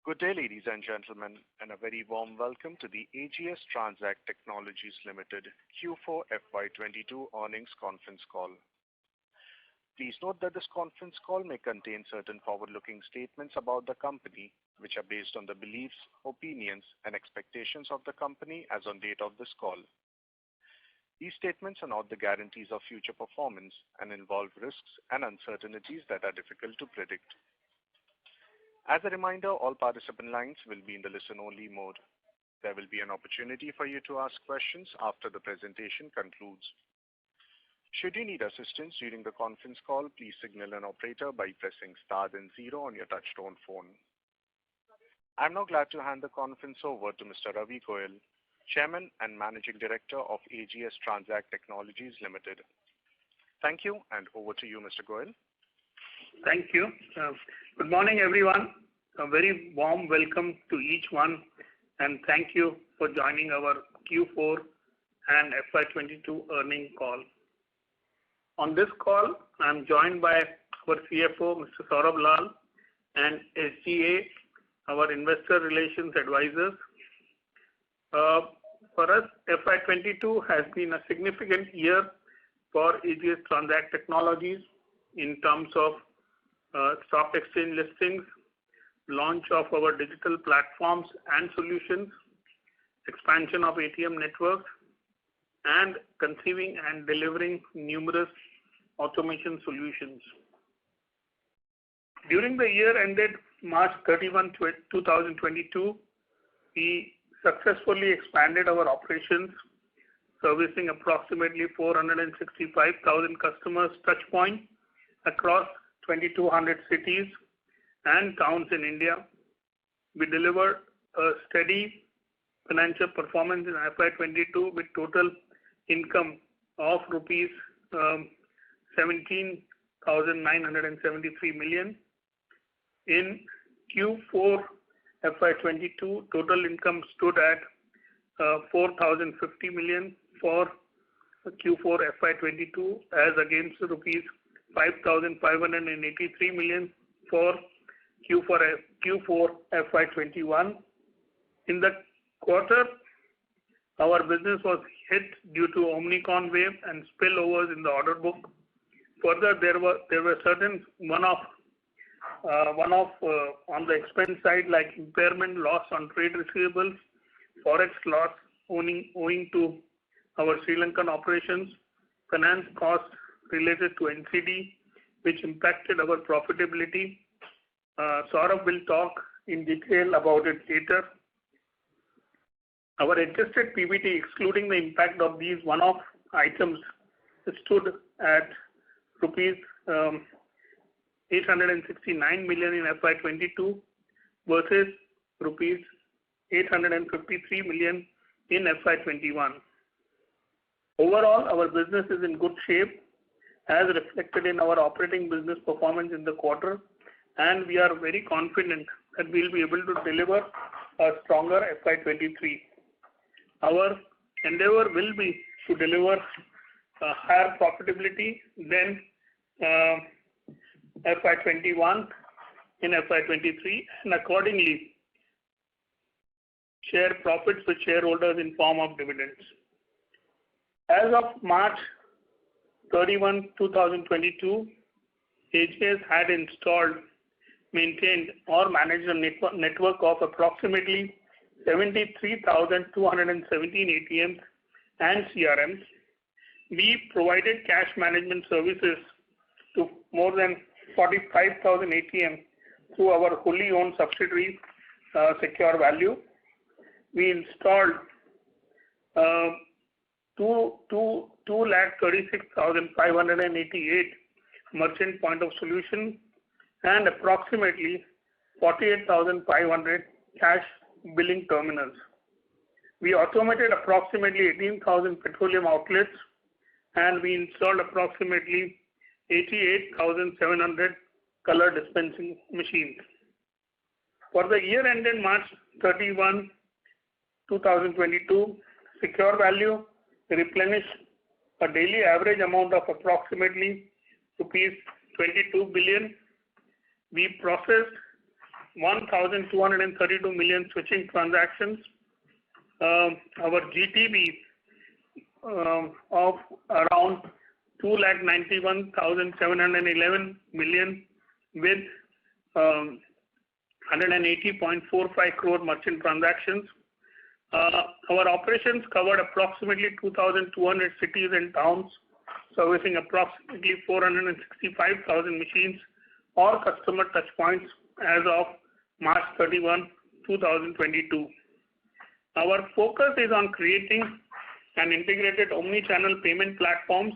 Good day, ladies and gentlemen, and a very warm welcome to the AGS Transact Technologies Limited Q4 FY22 earnings conference call. Please note that this conference call may contain certain forward-looking statements about the company, which are based on the beliefs, opinions, and expectations of the company as on date of this call. These statements are not the guarantees of future performance and involve risks and uncertainties that are difficult to predict. As a reminder, all participant lines will be in the listen-only mode. There will be an opportunity for you to ask questions after the presentation concludes. Should you need assistance during the conference call, please signal an operator by pressing star then 0 on your touchtone phone. I'm now glad to hand the conference over to Mr. Ravi Goyal, Chairman and Managing Director of AGS Transact Technologies Limited. Thank you, and over to you, Mr. Goyal. Thank you. Good morning, everyone. A very warm welcome to each one, and thank you for joining our Q4 and FY22 earnings call. On this call, I'm joined by our CFO, Mr. Saurabh Lal, and SGA, our investor relations advisors. For us, FY22 has been a significant year for AGS Transact Technologies in terms of stock exchange listings, launch of our digital platforms and solutions, expansion of ATM networks, and conceiving and delivering numerous automation solutions. During the year ended March 31, 2022, we successfully expanded our operations, servicing approximately 465,000 customers touchpoints across 2,200 cities and towns in India. We delivered a steady financial performance in FY22 with total income of rupees 17,973 million. In Q4 FY22, total income stood at 4,050 million for Q4 FY22 as against rupees 5,583 million for Q4 FY21. In the quarter, our business was hit due to Omicron wave and spillovers in the order book. Further, there were certain one-off on the expense side, like impairment loss on trade receivables, forex loss owing to our Sri Lankan operations, finance costs related to NCD, which impacted our profitability. Saurabh will talk in detail about it later. Our adjusted PBT, excluding the impact of these one-off items, stood at rupees 869 million in FY22 versus rupees 853 million in FY21. Overall, our business is in good shape, as reflected in our operating business performance in the quarter, and we are very confident that we'll be able to deliver a stronger FY23. Our endeavor will be to deliver a higher profitability than FY21 in FY23, and accordingly share profits with shareholders in form of dividends. As of March 31, 2022, AGS had installed, maintained, or managed a network of approximately 73,217 ATMs and CRMs. We provided cash management services to more than 45,000 ATMs through our wholly owned subsidiary, Secure Value. We installed 236,588 merchant point of solution and approximately 48,500 cash billing terminals. We automated approximately 18,000 petroleum outlets, and we installed approximately 88,700 color dispensing machines. For the year ended March 31, 2022, Secure Value replenished a daily average amount of approximately rupees 22 billion. We processed 1,232 million switching transactions. Our GTV of around 2,91,711 million with 180.45 crore merchant transactions. Our operations covered approximately 2,200 cities and towns, servicing approximately 465,000 machines or customer touchpoints as of March 31, 2022. Our focus is on creating an integrated omni-channel payment platforms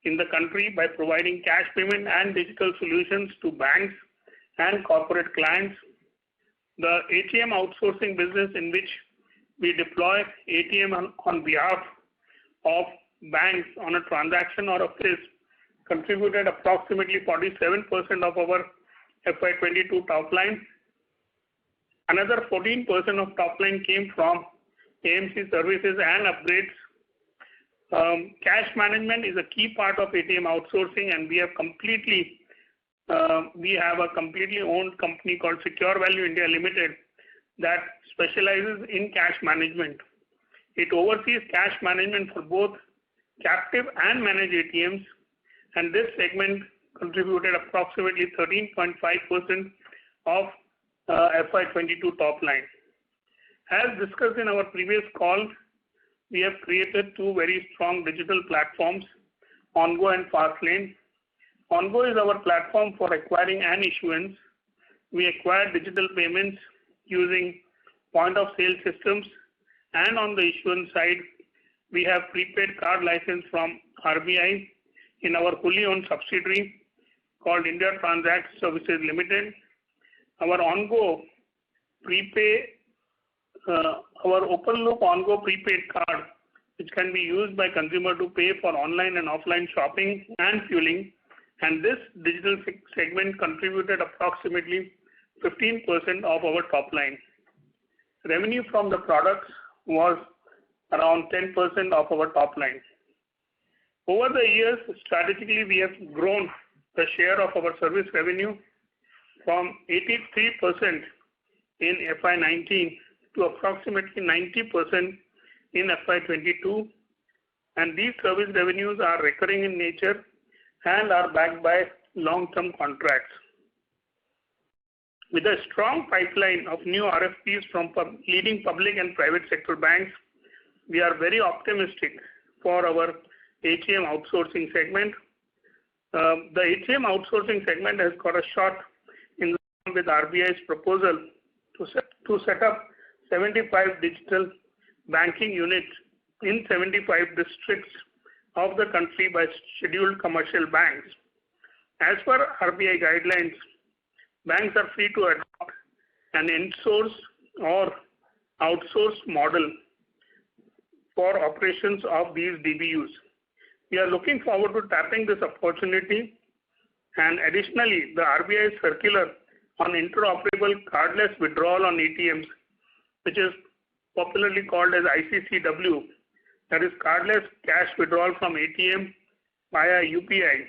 in the country by providing cash payment and digital solutions to banks and corporate clients. The ATM outsourcing business, in which we deploy ATM on behalf of banks on a transaction or a phase, contributed approximately 47% of our FY22 top line. Another 14% of top line came from AMC services and upgrades. Cash management is a key part of ATM outsourcing, and we have a completely owned company called Secure Value India Limited that specializes in cash management. It oversees cash management for both captive and managed ATMs, and this segment contributed approximately 13.5% of FY22 top line. As discussed in our previous call, we have created two very strong digital platforms, Ongo and Fastlane. Ongo is our platform for acquiring and issuance. We acquire digital payments using point of sale systems, and on the issuance side, we have prepaid card license from RBI in our wholly owned subsidiary called India Transact Services Limited. Our Ongo our open loop Ongo prepaid card, which can be used by consumer to pay for online and offline shopping and fueling, and this digital segment contributed approximately 15% of our top line. Revenue from the products was around 10% of our top line. Over the years, strategically, we have grown the share of our service revenue from 83% in FY19 to approximately 90% in FY22, and these service revenues are recurring in nature and are backed by long-term contracts. With a strong pipeline of new RFPs from leading public and private sector banks, we are very optimistic for our ATM outsourcing segment. The ATM outsourcing segment has got a shot in line with RBI's proposal to set up 75 digital banking units in 75 districts of the country by scheduled commercial banks. As per RBI guidelines, banks are free to adopt an in-source or outsourced model for operations of these DBUs. We are looking forward to tapping this opportunity, and additionally, the RBI circular on interoperable cardless withdrawal on ATMs, which is popularly called as ICCW, that is cardless cash withdrawal from ATM via UPI,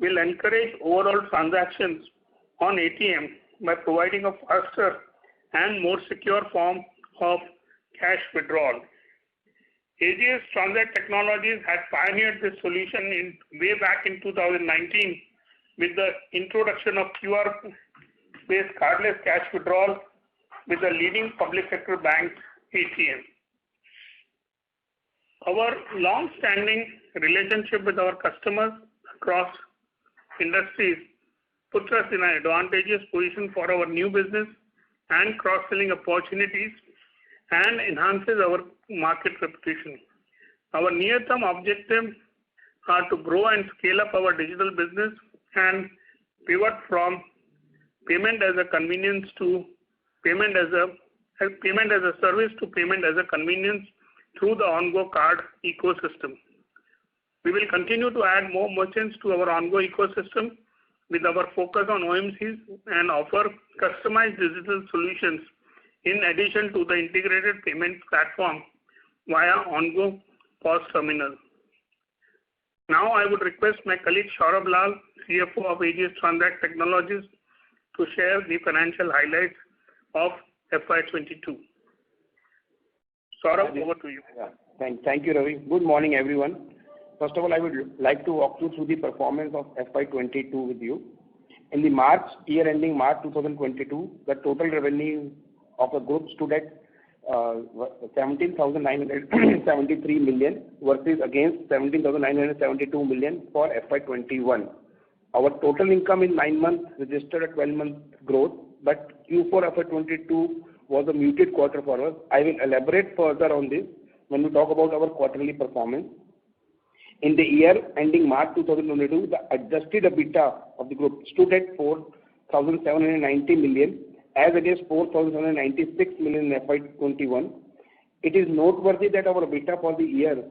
will encourage overall transactions on ATM by providing a faster and more secure form of cash withdrawal. AGS Transact Technologies had pioneered this solution way back in 2019 with the introduction of QR-based cardless cash withdrawal with the leading public sector banks ATM. Our long-standing relationship with our customers across industries puts us in an advantageous position for our new business and cross-selling opportunities and enhances our market reputation. Our near-term objectives are to grow and scale up our digital business and pivot from payment as a convenience to payment as a service to payment as a convenience through the Ongo card ecosystem. We will continue to add more merchants to our Ongo ecosystem with our focus on OMCs and offer customized digital solutions in addition to the integrated payment platform via Ongo POS terminal. Now I would request my colleague Saurabh Lal, CFO of AGS Transact Technologies, to share the financial highlights of FY22. Saurabh, over to you. Yeah. Thank you, Ravi. Good morning, everyone. First of all, I would like to walk you through the performance of FY22 with you. In the year ending March 2022, the total revenue of the group stood at 17,973 million versus against 17,972 million for FY21. Our total income in 9 months registered a 12-month growth, but Q4 FY22 was a muted quarter for us. I will elaborate further on this when we talk about our quarterly performance. In the year ending March 2022, the adjusted EBITDA of the group stood at 4,790 million as against 4,796 million in FY21. It is noteworthy that our EBITDA for the year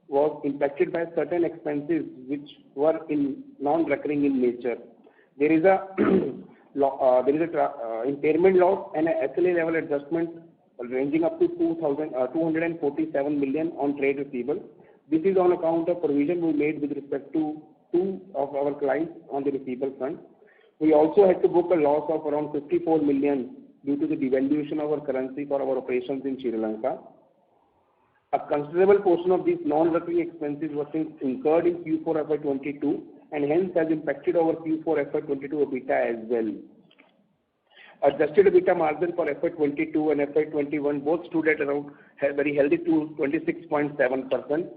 was impacted by certain expenses which were non-recurring in nature. There is a impairment loss and a SLA level adjustment ranging up to 247 million on trade receivables. This is on account of provision we made with respect to 2 of our clients on the receivable front. We also had to book a loss of around 54 million due to the devaluation of our currency for our operations in Sri Lanka. A considerable portion of these non-recurring expenses was incurred in Q4 FY22 and hence has impacted our Q4 FY22 EBITDA as well. Adjusted EBITDA margin for FY22 and FY21 both stood at around very healthy to 26.7%.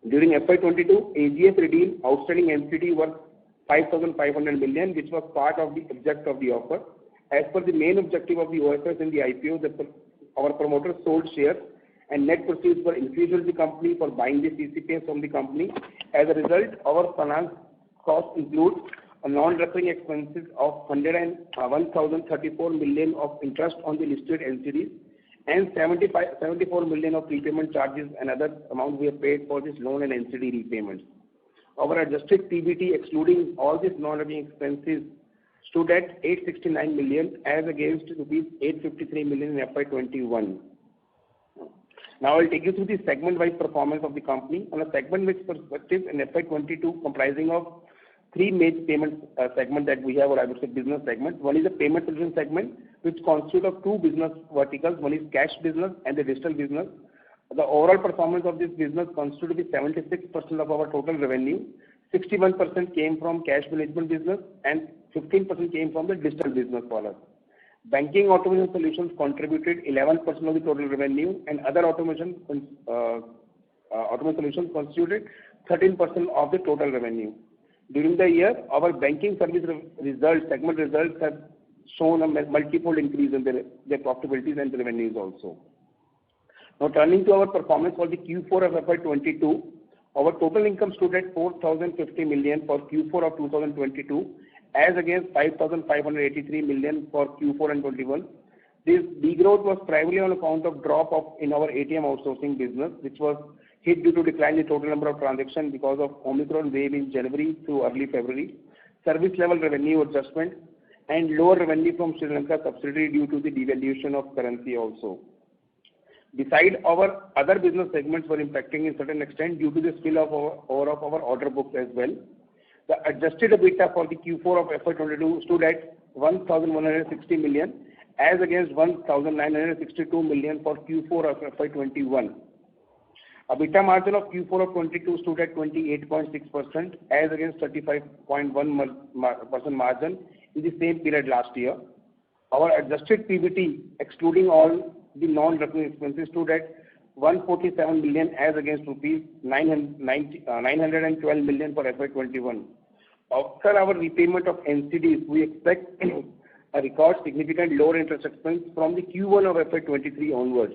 During FY22, AGS redeemed outstanding NCD worth 5,500 million, which was part of the object of the offer. As per the main objective of the OFS in the IPO, our promoters sold shares and net proceeds were infused to the company for buying the CCPS from the company. As a result, our finance costs include a non-recurring expenses of 1,034 million of interest on the listed NCDs and 74 million of prepayment charges and other amount we have paid for this loan and NCD repayments. Our adjusted PBT excluding all these non-recurring expenses stood at 869 million as against rupees 853 million in FY21. Now I will take you through the segment-wise performance of the company. On a segment-wise perspective in FY22 comprising of 3 major payment segments that we have, or I would say business segments. One is the payment solution segment, which constitutes of 2 business verticals. One is cash business and the digital business. The overall performance of this business constitutes to be 76% of our total revenue. 61% came from cash management business and 15% came from the digital business for us. Banking automation solutions contributed 11% of the total revenue and other automation solutions constituted 13% of the total revenue. During the year, our banking service segment results have shown a multiple increase in their profitabilities and the revenues also. Now turning to our performance for the Q4 of FY22, our total income stood at 4,050 million for Q4 of 2022 as against 5,583 million for Q4 and 21. This degrowth was primarily on account of drop in our ATM outsourcing business, which was hit due to decline in total number of transactions because of Omicron wave in January to early February, service level revenue adjustment, and lower revenue from Sri Lanka subsidiary due to the devaluation of currency also. Besides, our other business segments were impacting in certain extent due to the spill of our order books as well. The adjusted EBITDA for the Q4 of FY22 stood at 1,160 million as against 1,962 million for Q4 of FY21. EBITDA margin of Q4 of 22 stood at 28.6% as against 35.1% margin in the same period last year. Our adjusted PBT excluding all the non-recurring expenses stood at 147 million as against rupees 912 million for FY21. After our repayment of NCDs, we expect a record significant lower interest expense from the Q1 of FY23 onwards.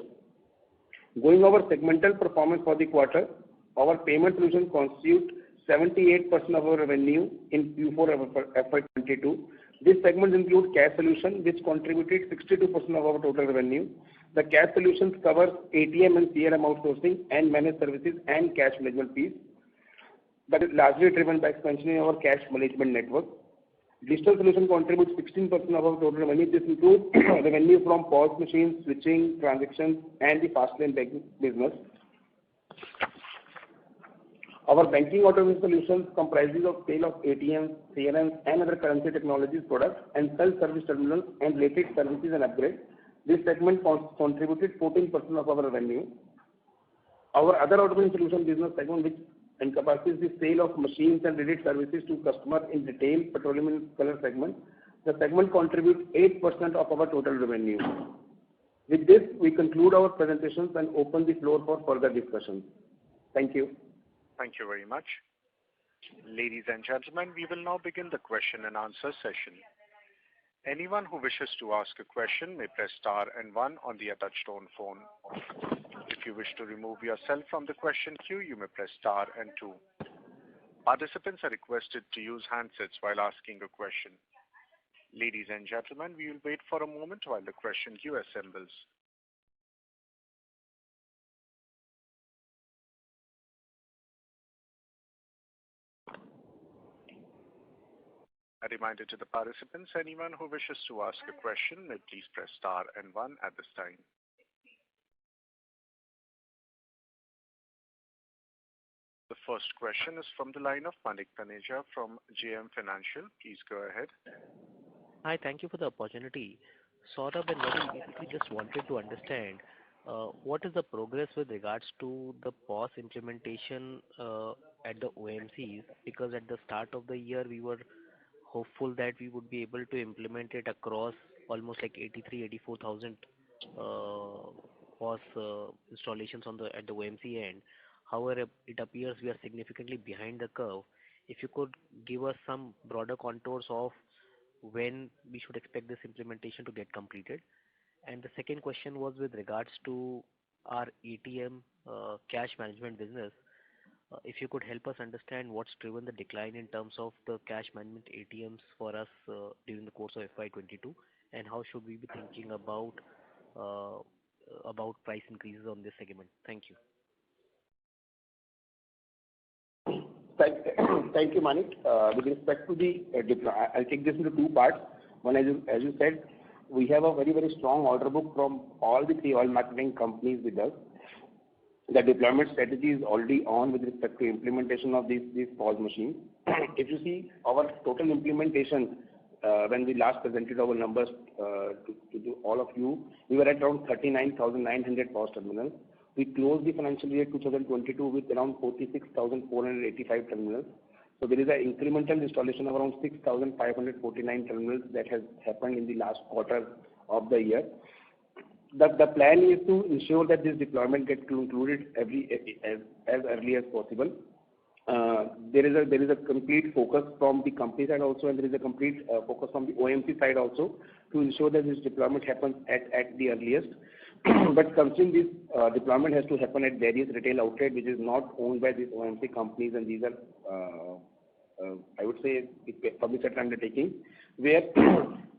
Going over segmental performance for the quarter, our payment solutions constitute 78% of our revenue in Q4 of FY22. This segment includes cash solution, which contributed 62% of our total revenue. The cash solutions cover ATM and CRM outsourcing and managed services and cash management fees. That is largely driven by expansion in our cash management network. Digital solution contributes 16% of our total revenue. This includes revenue from POS machines, switching, transactions, and the fast lane banking business. Our banking automation solutions comprises of sale of ATMs, CRMs, and other currency technologies products and self-service terminals and related services and upgrades. This segment contributed 14% of our revenue. Our other automation solution business segment, which encompasses the sale of machines and related services to customers in retail, petroleum and color segment, the segment contributes 8% of our total revenue. With this, we conclude our presentations and open the floor for further discussions. Thank you. Thank you very much. Ladies and gentlemen, we will now begin the question and answer session. Anyone who wishes to ask a question may press star and one on the touchtone phone. If you wish to remove yourself from the question queue, you may press star and two. Participants are requested to use handsets while asking a question. Ladies and gentlemen, we will wait for a moment while the question queue assembles. A reminder to the participants, anyone who wishes to ask a question may please press star and one at this time. The first question is from the line of Manik Taneja from JM Financial. Please go ahead. Hi, thank you for the opportunity. Saurabh and Naveen, basically just wanted to understand what is the progress with regards to the POS implementation at the OMCs, because at the start of the year we were hopeful that we would be able to implement it across almost like 84,000 POS installations at the OMC end. However, it appears we are significantly behind the curve. If you could give us some broader contours of when we should expect this implementation to get completed. And the second question was with regards to our ATM cash management business. If you could help us understand what's driven the decline in terms of the cash management ATMs for us during the course of FY22, and how should we be thinking about price increases on this segment? Thank you. Thank you, Manik. With respect to the I'll take this into two parts. One, as you said, we have a very, very strong order book from all the three oil marketing companies with us. The deployment strategy is already on with respect to implementation of these POS machines. If you see our total implementation, when we last presented our numbers to all of you, we were at around 39,900 POS terminals. We closed the financial year 2022 with around 46,485 terminals. So there is an incremental installation of around 6,549 terminals that has happened in the last quarter of the year. The plan is to ensure that this deployment gets concluded as early as possible. There is a complete focus from the company side also, and there is a complete focus from the OMC side also to ensure that this deployment happens at the earliest. But considering this deployment has to happen at various retail outlets, which is not owned by these OMC companies, and these are, I would say, public sector undertaking, where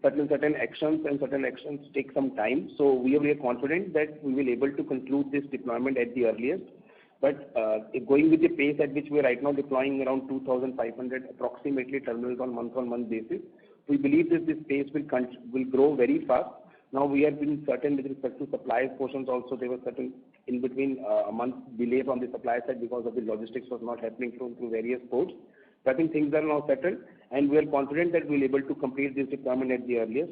certain actions take some time. So we are confident that we will be able to conclude this deployment at the earliest. But going with the pace at which we are right now deploying around 2,500 approximately terminals on month-on-month basis, we believe that this pace will grow very fast. Now we have been certain with respect to supply portions also. There was certain in between a month delay from the supply side because of the logistics was not happening through various ports. So I think things are now settled, and we are confident that we will be able to complete this deployment at the earliest.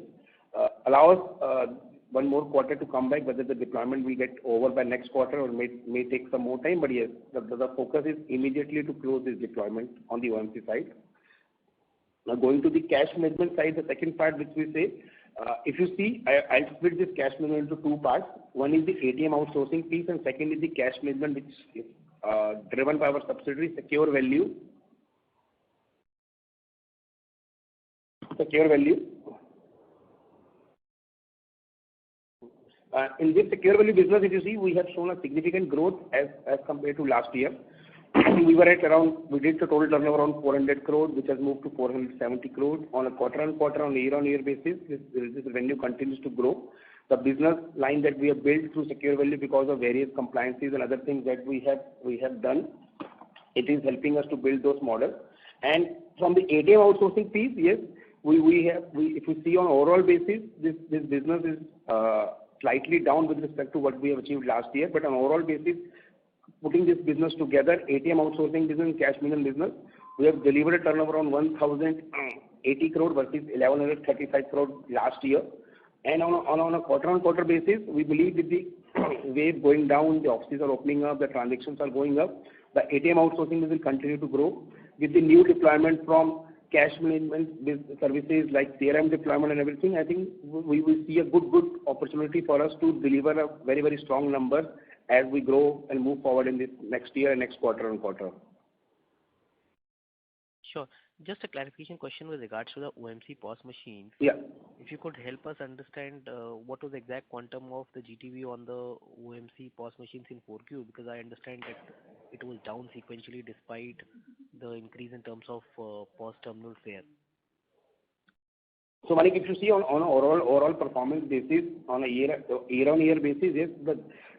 Allow us one more quarter to come back, whether the deployment will get over by next quarter or may take some more time. But yes, the focus is immediately to close this deployment on the OMC side. Now going to the cash management side, the second part which we say, if you see, I'll split this cash management into two parts. One is the ATM outsourcing piece, and second is the cash management, which is driven by our subsidiary Secure Value. In this Secure Value business, if you see, we have shown a significant growth as compared to last year. We did the total turnover around 400 crore, which has moved to 470 crore on a quarter-on-quarter, on a year-on-year basis. This revenue continues to grow. The business line that we have built through Secure Value because of various compliances and other things that we have done, it is helping us to build those models. And from the ATM outsourcing piece, yes, if you see on overall basis, this business is slightly down with respect to what we have achieved last year. But on overall basis, putting this business together, ATM outsourcing business and cash management business, we have delivered a turnover on 1,080 crore versus 1,135 crore last year. And on a quarter-on-quarter basis, we believe with the wave going down, the offices are opening up, the transactions are going up, the ATM outsourcing will continue to grow. With the new deployment from cash management services like CRM deployment and everything, I think we will see a good opportunity for us to deliver a very strong number as we grow and move forward in this next year and next quarter-on-quarter. Sure. Just a clarification question with regards to the OMC POS machines. Yeah. If you could help us understand what was the exact quantum of the GTV on the OMC POS machines in 4Q, because I understand that it was down sequentially despite the increase in terms of POS terminal fare. So, Manik, if you see on an overall performance basis, on a year-on-year basis, yes,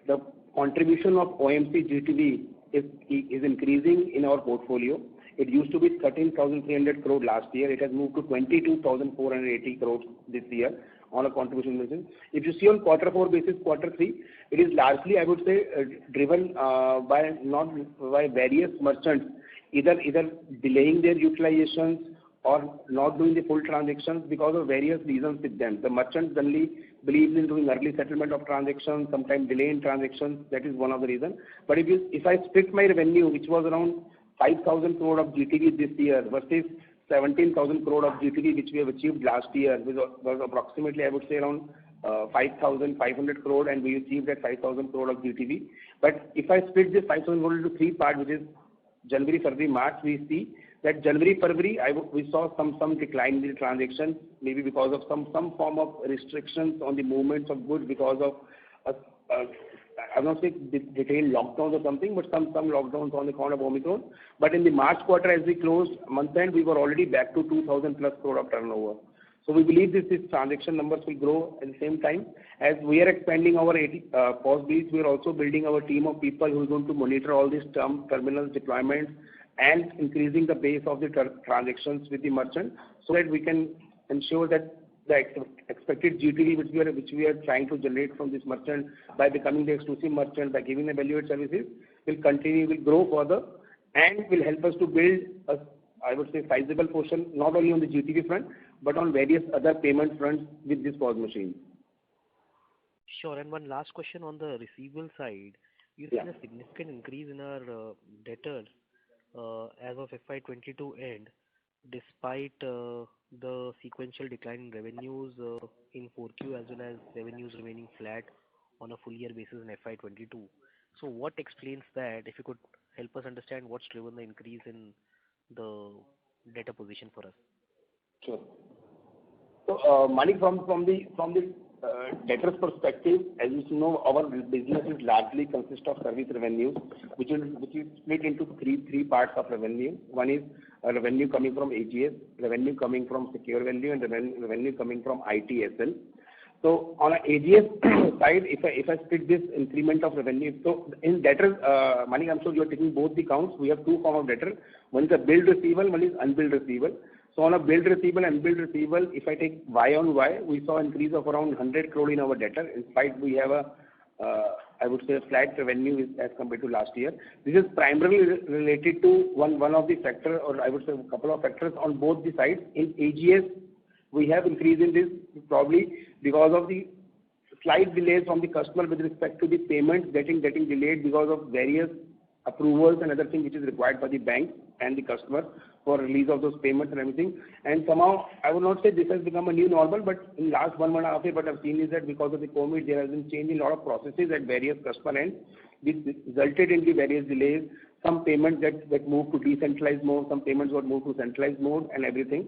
the contribution of OMC GTV is increasing in our portfolio. It used to be 13,300 crore last year. It has moved to 22,480 crores this year on a contribution basis. If you see on quarter 4 basis, quarter 3, it is largely, I would say, driven by various merchants, either delaying their utilizations or not doing the full transactions because of various reasons with them. The merchants generally believes in doing early settlement of transactions, sometimes delay in transactions. That is one of the reasons. But if I split my revenue, which was around 5,000 crore of GTV this year versus 17,000 crore of GTV which we have achieved last year, which was approximately, I would say, around 5,500 crore, and we achieved that 5,000 crore of GTV. But if I split this 5,000 crore into 3 parts, which is January, February, March, we see that January, February, we saw some decline in the transactions, maybe because of some form of restrictions on the movements of goods because of I will not say detailed lockdowns or something, but some lockdowns on account of Omicron. But in the March quarter, as we closed month end, we were already back to 2,000 plus crore of turnover. So we believe these transaction numbers will grow at the same time. As we are expanding our POS base, we are also building our team of people who are going to monitor all these terminals deployments and increasing the base of the transactions with the merchant, so that we can ensure that the expected GTV which we are trying to generate from this merchant by becoming the exclusive merchant, by giving the value-added services, will grow further and will help us to build a, I would say, sizable portion, not only on the GTV front, but on various other payment fronts with this POS machine. Sure. And one last question on the receivable side. You've seen a significant increase in our debtors as of FY22 end, despite the sequential decline in revenues in 4Q, as well as revenues remaining flat on a full year basis in FY22. So what explains that? If you could help us understand what's driven the increase in the debtor position for us. Sure. So, Manik, from the debtors perspective, as you know, our business is largely consists of service revenues, which is split into three parts of revenue. One is revenue coming from AGS, revenue coming from secure value, and revenue coming from ITSL. So on an AGS side, if I split this increment of revenue, so in debtors, Manik, I'm sure you are taking both the counts. We have 2 forms of debtor. One is a billed receivable, one is unbilled receivable. So on a billed receivable and unbilled receivable, if I take Y on Y, we saw an increase of around 100 crore in our debtor. In spite we have I would say, a flat revenue as compared to last year. This is primarily related to one of the factor, or I would say a couple of factors on both the sides. In AGS, we have increase in this probably because of the slight delays from the customer with respect to the payments getting delayed because of various approvals and other things which is required by the bank and the customer for release of those payments and everything. And somehow, I would not say this has become a new normal, but in last 1.5 years, what I've seen is that because of the COVID, there has been change in a lot of processes at various customer ends. This resulted in the various delays. Some payments that moved to decentralized mode, some payments got moved to centralized mode and everything.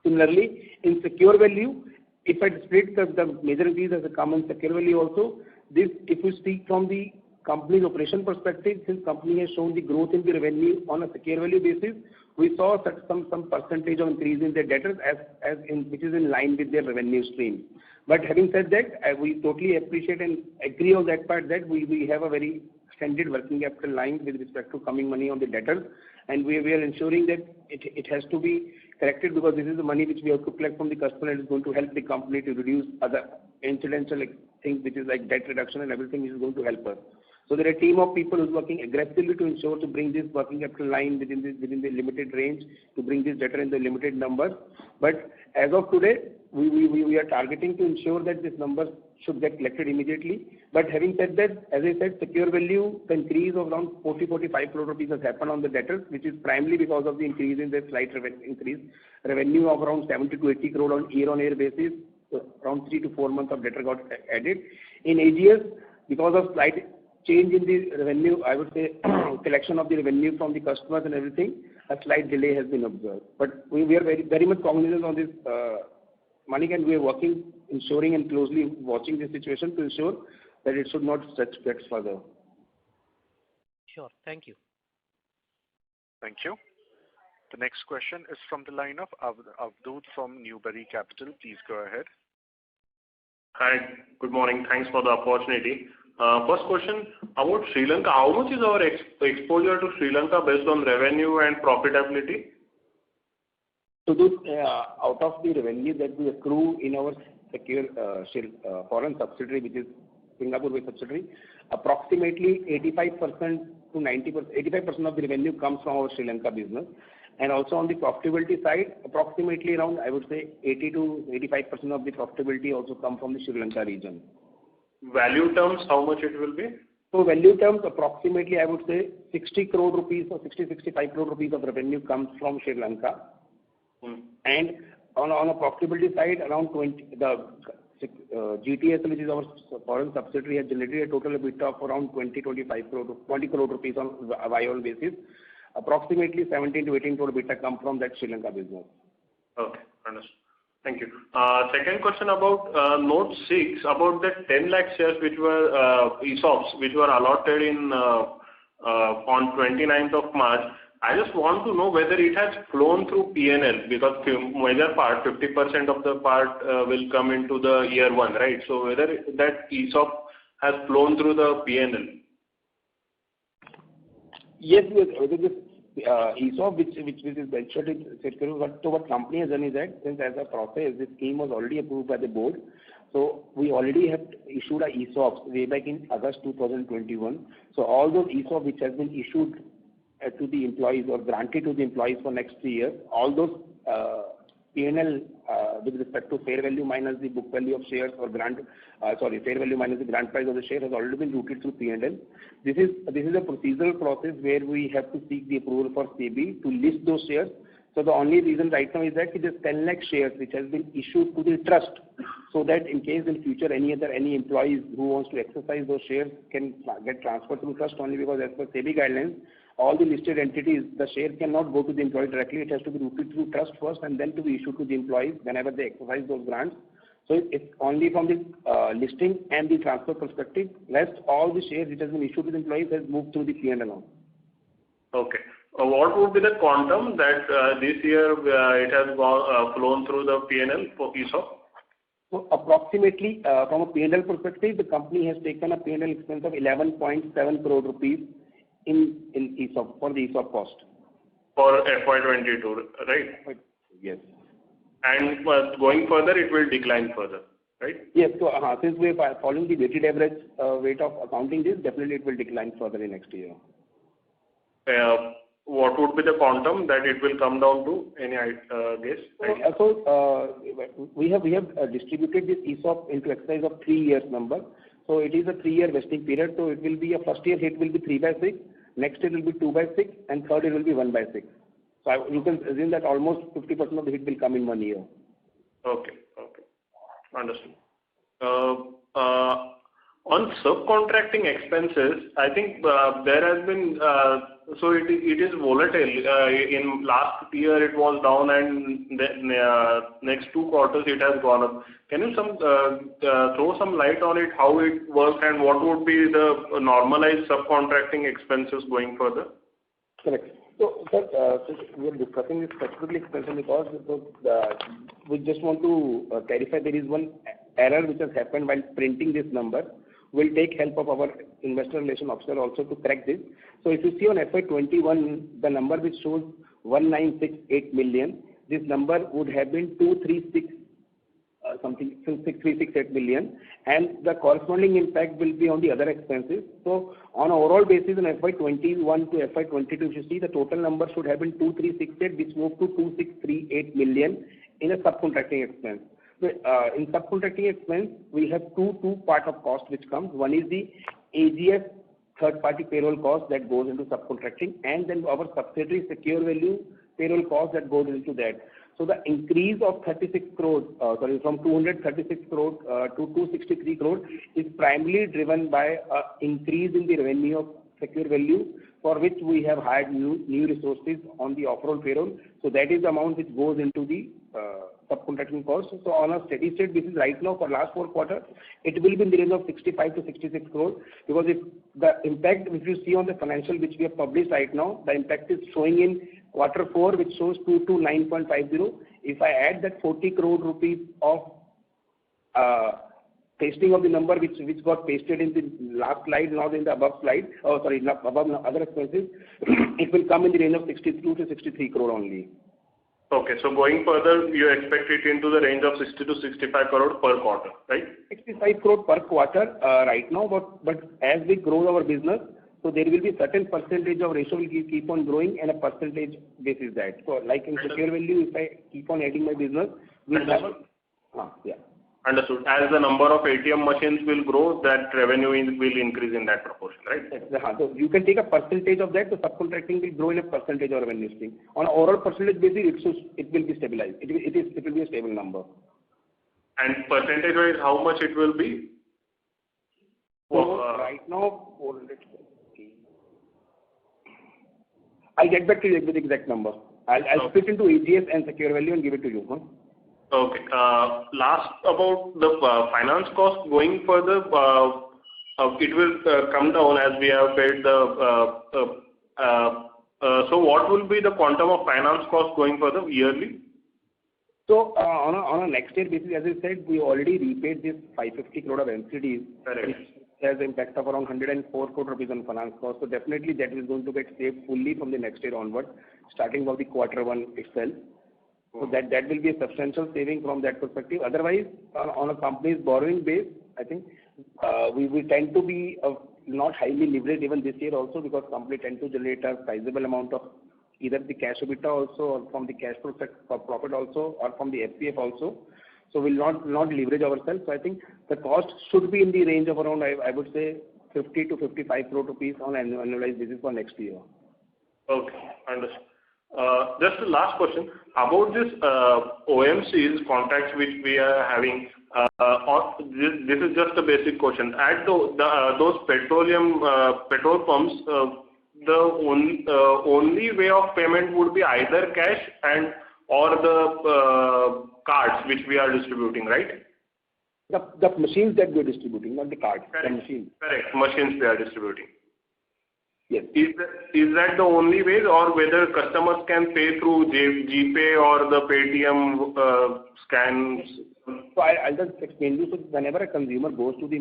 Similarly, in secure value, if I split the major increase as a common secure value also, this, if you speak from the company's operation perspective, since company has shown the growth in the revenue on a secure value basis, we saw some percentage of increase in their debtors which is in line with their revenue stream. But having said that, we totally appreciate and agree on that part that we have a very extended working capital line with respect to coming money on the debtors, and we are ensuring that it has to be corrected, because this is the money which we have to collect from the customer and is going to help the company to reduce other incidental things which is like debt reduction and everything, which is going to help us. So there are a team of people who are working aggressively to ensure to bring this working capital line within the limited range, to bring this debtor in the limited numbers. But as of today, we are targeting to ensure that this number should get collected immediately. But having said that, as I said, secure value, the increase of around 40-45 crore rupees has happened on the debtors, which is primarily because of the increase in the slight revenue of around 70-80 crore on year-on-year basis. So around 3 to 4 months of debtor got added. In AGS, because of slight change in the revenue, I would say collection of the revenue from the customers and everything, a slight delay has been observed. But we are very much cognizant on this, Manik, and we are working, ensuring and closely watching the situation to ensure that it should not stretch further. Sure. Thank you. Thank you. The next question is from the line of Avdut from Newberry Capital. Please go ahead. Hi, good morning. Thanks for the opportunity. First question about Sri Lanka. How much is our exposure to Sri Lanka based on revenue and profitability? So this, out of the revenue that we accrue in our secure foreign subsidiary, which is Singapore-based subsidiary, approximately 85% to 90%, 85% of the revenue comes from our Sri Lanka business. And also on the profitability side, approximately around, I would say, 80 to 85% of the profitability also come from the Sri Lanka region. Value terms, how much it will be? So value terms, approximately, I would say 60 crore rupees or 65 crore rupees of revenue comes from Sri Lanka. And on a profitability side, around 20, the GTS, which is our foreign subsidiary, has generated a total EBITDA of around 20 crore rupees on a YOL basis. Approximately 17 to 18 crore EBITDA come from that Sri Lanka business. Okay, understood. Thank you. Second question about note 6, about the 10 lakh shares which were ESOPs, which were allotted in on 29th of March. I just want to know whether it has flown through P&L, because major part, 50% of the part will come into the year 1, right? So whether that ESOP has flown through the P&L. Yes, this ESOP, which is mentioned in circular, so what company has done is that, since as a process, this scheme was already approved by the board, so we already have issued a ESOP way back in August 2021. So all those ESOP which has been issued to the employees or granted to the employees for next 3 years, all those P&L with respect to fair value minus the book value of shares or fair value minus the grant price of the share has already been routed through P&L. This is a procedural process where we have to seek the approval for SEBI to list those shares. So the only reason right now is that it is 10 lakh shares which has been issued to the trust, so that in case in future any employees who wants to exercise those shares can get transferred to the trust, only because as per SEBI guidelines, all the listed entities, the share cannot go to the employee directly. It has to be routed through trust first and then to be issued to the employees whenever they exercise those grants. So it's only from the listing and the transfer perspective. Rest all the shares which has been issued to the employees has moved through the P&L now. Okay. What would be the quantum that this year it has flown through the P&L for ESOP? So approximately from a P&L perspective, the company has taken a P&L expense of 11.7 crore rupees in ESOP, for the ESOP cost. For FY22, right? Yes. And going further, it will decline further, right? Yes. So since we are following the weighted average rate of accounting this, definitely it will decline further in next year. What would be the quantum that it will come down to? Any guess? So we have distributed this ESOP into exercise of 3 years number. So it is a 3-year vesting period. So it will be a first year hit will be 3/6, next year will be 2/6, and third year will be 1/6. So you can assume that almost 50% of the hit will come in 1 year. Okay. Understood. On subcontracting expenses, I think there has been, so it is volatile. In last year it was down, and next 2 quarters it has gone up. Can you throw some light on it, how it works, and what would be the normalized subcontracting expenses going further? Correct. So, since we are discussing this specifically expenses because we just want to clarify there is one error which has happened while printing this number. We'll take help of our investor relation officer also to correct this. So if you see on FY21, the number which shows 1968 million, this number would have been 236 something 368 million, and the corresponding impact will be on the other expenses. So on an overall basis in FY21 to FY22, if you see the total number should have been 2368, which moved to 2638 million in a subcontracting expense. So in subcontracting expense, we have two part of cost which comes. One is the AGS third-party payroll cost that goes into subcontracting, and then our subsidiary Secure Value payroll cost that goes into that. So the increase of 36 crores, from 236 crores to 263 crores is primarily driven by increase in the revenue of Secure Value, for which we have hired new resources on the off-roll payroll. So that is the amount which goes into the subcontracting cost. So on a steady state basis right now for last 4 quarters, it will be in the range of 65 to 66 crores, because if the impact which you see on the financial which we have published right now, the impact is showing in Q4, which shows 229.50. If I add that 40 crore rupees of pasting of the number which got pasted in the last slide, not in the above slide, not above other expenses, it will come in the range of 62 to 63 crore only. Okay, so going further, you expect it into the range of 60 to 65 crore per quarter, right? 65 crore per quarter right now, but as we grow our business, so there will be certain percentage of ratio will keep on growing, and a percentage basis that. So like in Secure Value, if I keep on adding my business, we'll have yeah. Understood. As the number of ATM machines will grow, that revenue will increase in that proportion, right? So you can take a percentage of that, so subcontracting will grow in a percentage of revenue stream. On an overall percentage basis, it will be stabilized. It will be a stable number. And percentage-wise, how much it will be? So right now, I'll get back to you with the exact number. I'll split into AGS and Secure Value and give it to you. Okay. Last about the finance cost going further, it will come down as we have paid the. So what will be the quantum of finance cost going further yearly? So on a next year basis, as I said, we already repaid this 550 crore of NCDs, which has an impact of around 104 crore rupees on finance cost. So definitely that is going to get saved fully from the next year onward, starting from the Q1 itself. So that will be a substantial saving from that perspective. Otherwise, on a company's borrowing base, I think we tend to be not highly leveraged even this year also, because company tend to generate a sizable amount of either the cash EBITDA also, or from the cash profit also, or from the FCF also. So we'll not leverage ourselves. So I think the cost should be in the range of around, I would say, 50 to 55 crore rupees on an annualized basis for next year. Okay, understood. Just the last question about this OMCs contracts which we are having. This is just a basic question. At those petrol pumps, the only way of payment would be either cash or the cards which we are distributing, right? The machines that we are distributing, not the cards. Correct. The machines. Correct. Machines we are distributing. Yes. Is that the only way, or whether customers can pay through GPay or the Paytm scans? So I'll just explain you. So whenever a consumer goes to the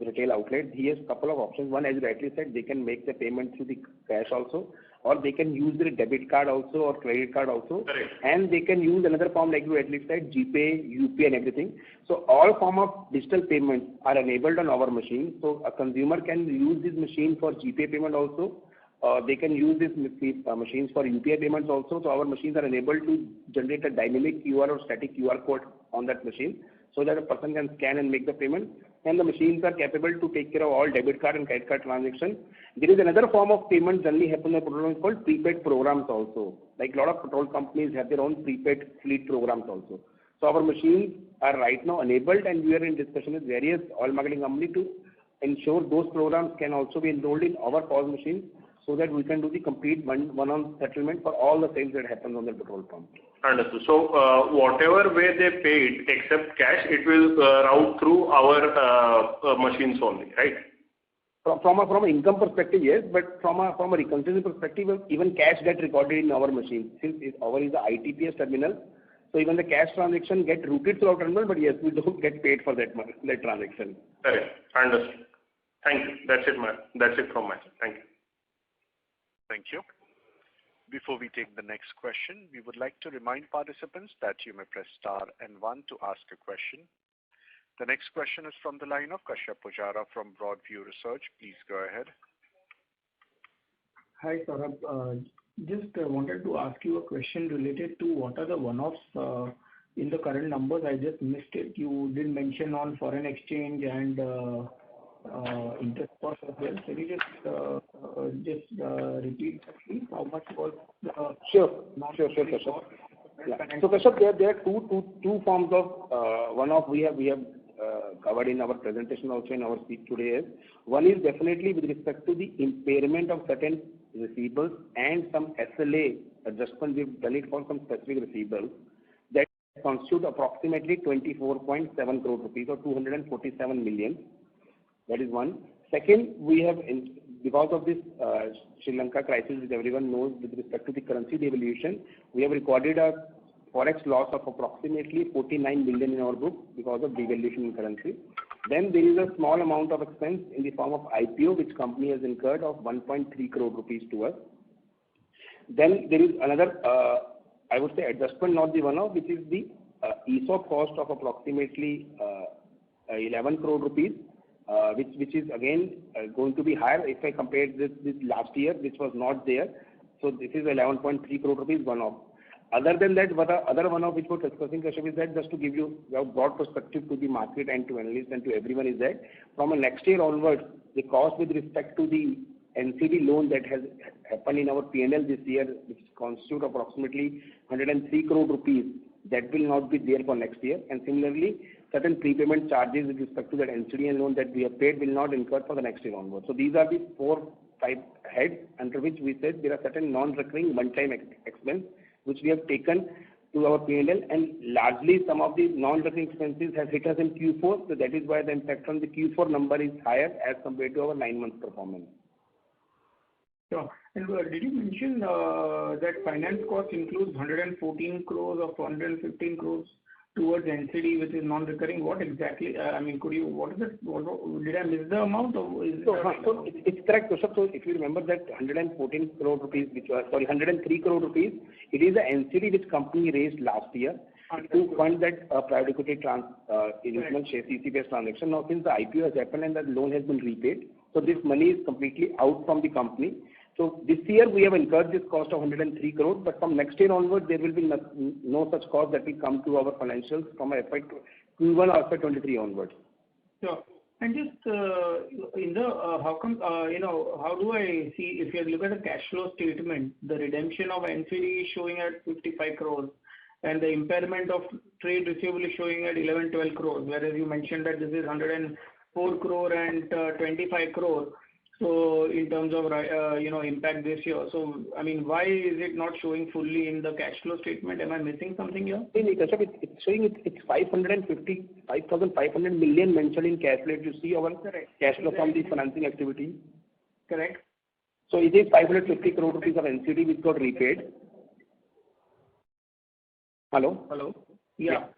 retail outlet, he has a couple of options. One, as you rightly said, they can make the payment through the cash also, or they can use their debit card also or credit card also. Correct. And they can use another form like you rightly said, GPay, UPay and everything. So all form of digital payments are enabled on our machine. So a consumer can use this machine for GPay payment also. They can use these machines for UPI payments also. So our machines are enabled to generate a dynamic QR or static QR code on that machine, so that a person can scan and make the payment. And the machines are capable to take care of all debit card and credit card transactions. There is another form of payment generally happen in the petrol called prepaid programs also. Like a lot of petrol companies have their own prepaid fleet programs also. So our machines are right now enabled, and we are in discussion with various oil marketing companies to ensure those programs can also be enrolled in our POS machines, so that we can do the complete one-on settlement for all the sales that happens on the petrol pump. Understood. So whatever way they paid except cash, it will route through our machines only, right? From an income perspective, yes, but from a reconciliation perspective, even cash gets recorded in our machine. Since our is the ITPS terminal, so even the cash transaction get routed through our terminal, but yes, we don't get paid for that transaction. Correct. Understood. Thank you. That's it from my side. Thank you. Thank you. Before we take the next question, we would like to remind participants that you may press star and one to ask a question. The next question is from the line of Kashyap Pujara from Broadview Research. Please go ahead. Hi, Saurabh. Just wanted to ask you a question related to what are the one-offs in the current numbers. I just missed it. You did mention on foreign exchange and interest cost as well. Can you just repeat that, please? How much was the Sure, Kashyap. Yeah. So Kashyap, there are two forms of one-off we have covered in our presentation, also in our speech today. One is definitely with respect to the impairment of certain receivables and some SLA adjustment we've done it for some specific receivables that constitute approximately 24.7 crore rupees or 247 million. That is one. Second, we have, because of this Sri Lanka crisis, which everyone knows with respect to the currency devaluation, we have recorded a forex loss of approximately 49 million in our book because of devaluation in currency. Then there is a small amount of expense in the form of IPO which company has incurred of 1.3 crore rupees to us. Then there is another, I would say adjustment, not the one-off, which is the ESOP cost of approximately 11 crore rupees, which is again going to be higher if I compare this with last year, which was not there. So this is 11.3 crore rupees one-off. Other than that, what the other one-off which we're discussing, Kashyap, is that just to give you a broad perspective to the market and to analysts and to everyone, is that from a next year onwards, the cost with respect to the NCD loan that has happened in our P&L this year, which constitute approximately 103 crore rupees, that will not be there for next year. And similarly, certain prepayment charges with respect to that NCD loan that we have paid will not incur for the next year onwards. So these are the 4-5 heads under which we said there are certain non-recurring one-time expense which we have taken to our P&L, and largely some of the non-recurring expenses have hit us in Q4, so that is why the impact on the Q4 number is higher as compared to our 9-month performance. Sure. And did you mention that finance cost includes 114 crores or 115 crores towards NCD, which is non-recurring? What exactly? I mean, could you? What is it? Did I miss the amount? Or is so it's correct, Kashyap. So if you remember that 114 crore rupees, 103 crore rupees, it is the NCD which company raised last year to fund that private equity investment share CC-based transaction. Now, since the IPO has happened and the loan has been repaid, so this money is completely out from the company. So this year we have incurred this cost of 103 crore, but from next year onward there will be no such cost that will come to our financials from FY21 or FY23 onwards. Sure. And just in the how do I see, if you look at the cash flow statement, the redemption of NCD is showing at 55 crores and the impairment of trade receivable is showing at 11-12 crores, whereas you mentioned that this is 104 crore and 25 crore. So in terms of impact this year, so I mean, why is it not showing fully in the cash flow statement? Am I missing something here? It's showing it's 5,500 million mentioned in cash flow. You see our cash flow from the financing activity. Correct. So it is 550 crore rupees of NCD which got repaid. Hello. Yeah.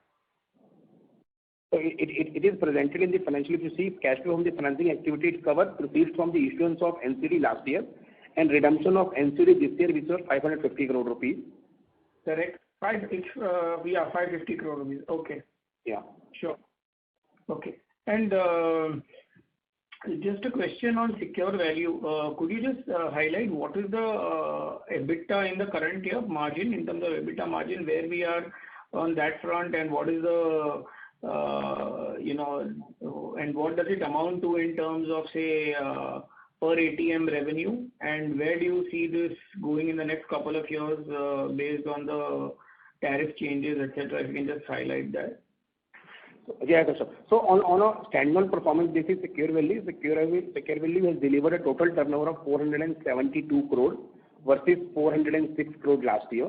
So it is presented in the financial. If you see cash flow from the financing activity, it covers receipts from the issuance of NCD last year and redemption of NCD this year, which was 550 crore rupees. Correct. 550 crore rupees. Okay. Yeah. Sure. Okay. And just a question on secure value. Could you just highlight what is the EBITDA in the current year margin, in terms of EBITDA margin, where we are on that front, and what is the and what does it amount to in terms of, say, per ATM revenue, and where do you see this going in the next couple of years based on the tariff changes, etc.? If you can just highlight that. Yeah, sir. So on a standalone performance basis, Secure Value has delivered a total turnover of 472 crore versus 406 crore last year.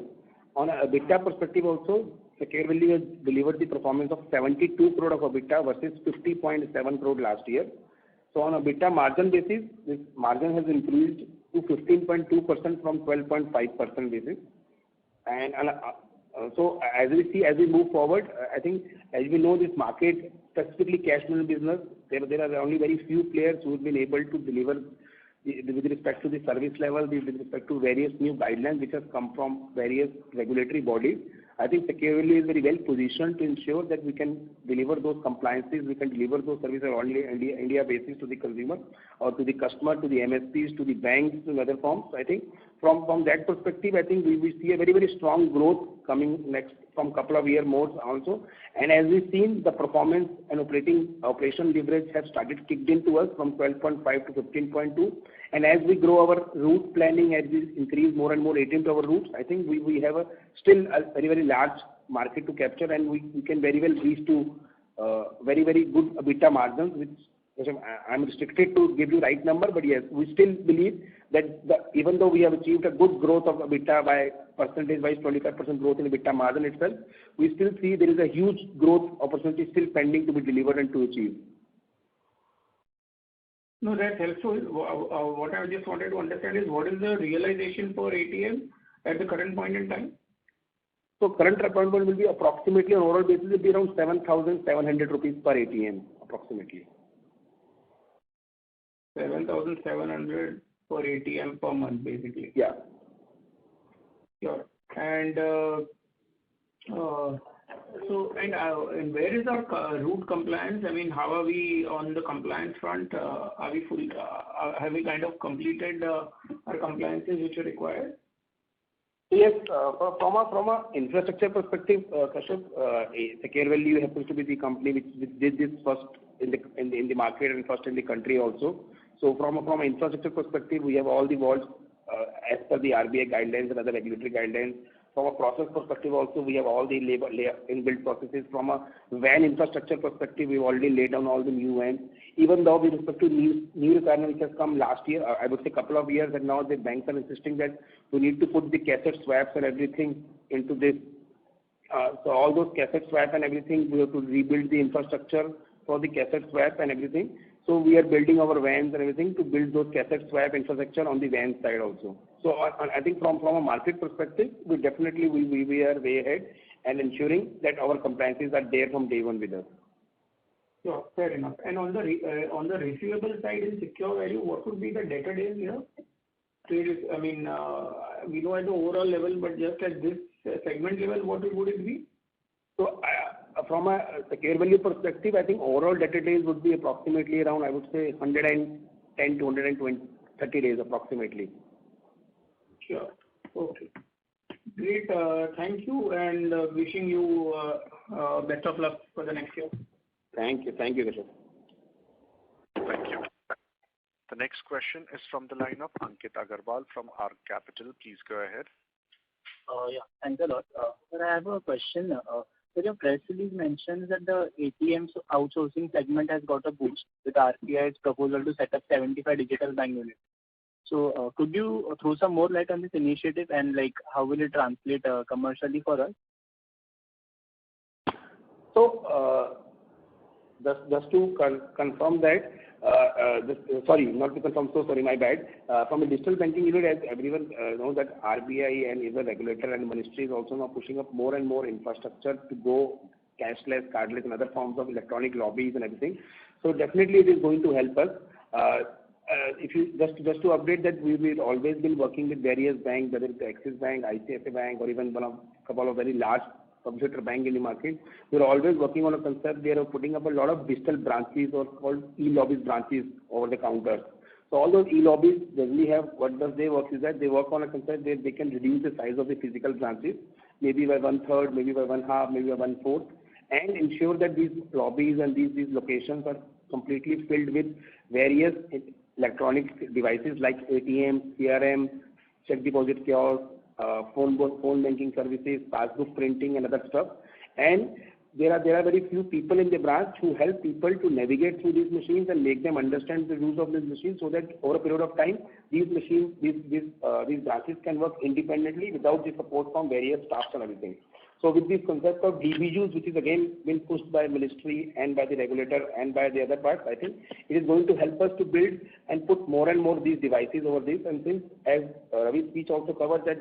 On a EBITDA perspective also, Secure Value has delivered the performance of 72 crore of EBITDA versus 50.7 crore last year. So on a EBITDA margin basis, this margin has increased to 15.2% from 12.5% basis. And so as we move forward, I think as we know this market, specifically cash management business, there are only very few players who have been able to deliver with respect to the service level, with respect to various new guidelines which have come from various regulatory bodies, I think Securely is very well positioned to ensure that we can deliver those compliances, we can deliver those services on India basis to the consumer or to the customer, to the MSPs, to the banks, to other firms. I think from that perspective, I think we see a very, very strong growth coming next from couple of years more also. And as we've seen, the performance and operation leverage have started kicked into us from 12.5 to 15.2. And as we grow our route planning, as we increase more and more ATM to our routes, I think we have still a very, very large market to capture, and we can very well reach to very, very good EBITDA margins, which I'm restricted to give you right number, but yes, we still believe that even though we have achieved a good growth of EBITDA by percentage-wise, 25% growth in EBITDA margin itself, we still see there is a huge growth opportunity still pending to be delivered and to achieve. No, that's helpful. What I just wanted to understand is what is the realization for ATM at the current point in time? So current appointment will be approximately on overall basis will be around 7,700 rupees per ATM approximately. 7,700 per ATM per month, basically. Yeah. Sure. And and where is our route compliance? I mean, how are we on the compliance front? Are we full? Have we kind of completed our compliances which are required? Yes, from a infrastructure perspective, Kashyap, Securely happens to be the company which did this first in the market and first in the country also. So from an infrastructure perspective, we have all the vaults as per the RBI guidelines and other regulatory guidelines. From a process perspective also, we have all the inbuilt processes. From a van infrastructure perspective, we've already laid down all the new vans. Even though with respect to new requirement which has come last year, I would say couple of years, and now the banks are insisting that we need to put the cassette swaps and everything into this. So all those cassette swap and everything, we have to rebuild the infrastructure for the cassette swap and everything. So we are building our vans and everything to build those cassette swap infrastructure on the van side also. So I think from a market perspective, we definitely we are way ahead and ensuring that our compliances are there from day one with us. Sure, fair enough. And on the receivable side in secure value, what would be the debtor days here? I mean, we know at the overall level, but just at this segment level, what would it be? So from a secure value perspective, I think overall debtor days would be approximately around, I would say, 110 to 130 days approximately. Sure. Okay. Great. Thank you, and wishing you best of luck for the next year. Thank you. Thank you, Kashyap. Thank you. The next question is from the line of Ankit Agarwal from ARC Capital. Please go ahead. Yeah, thanks a lot. Sir, I have a question. So your press release mentions that the ATM outsourcing segment has got a boost with RBI's proposal to set up 75 digital bank units. So could you throw some more light on this initiative and like how will it translate commercially for us? So just to confirm that, my bad. From a digital banking unit, as everyone knows that RBI and even regulator and ministry is also now pushing up more and more infrastructure to go cashless, cardless and other forms of electronic lobbies and everything. So definitely it is going to help us. If you just to update that we've always been working with various banks, whether it's Axis Bank, ICICI Bank, or even couple of very large public bank in the market. We're always working on a concept there of putting up a lot of digital branches or called e-lobbies branches over the counter. So all those e-lobbies generally have, what does they work is that they work on a concept where they can reduce the size of the physical branches, maybe by 1/3, maybe by 1/2, maybe by 1/4, and ensure that these lobbies and these locations are completely filled with various electronic devices like ATM, CRM, check deposit kiosk, phone banking services, passbook printing and other stuff. And there are very few people in the branch who help people to navigate through these machines and make them understand the use of these machines, so that over a period of time these machines, these branches can work independently without the support from various staffs and everything. So with this concept of DBUs, which is again been pushed by ministry and by the regulator and by the other parts, I think it is going to help us to build and put more and more these devices over this. And since, as Ravi's speech also covered, that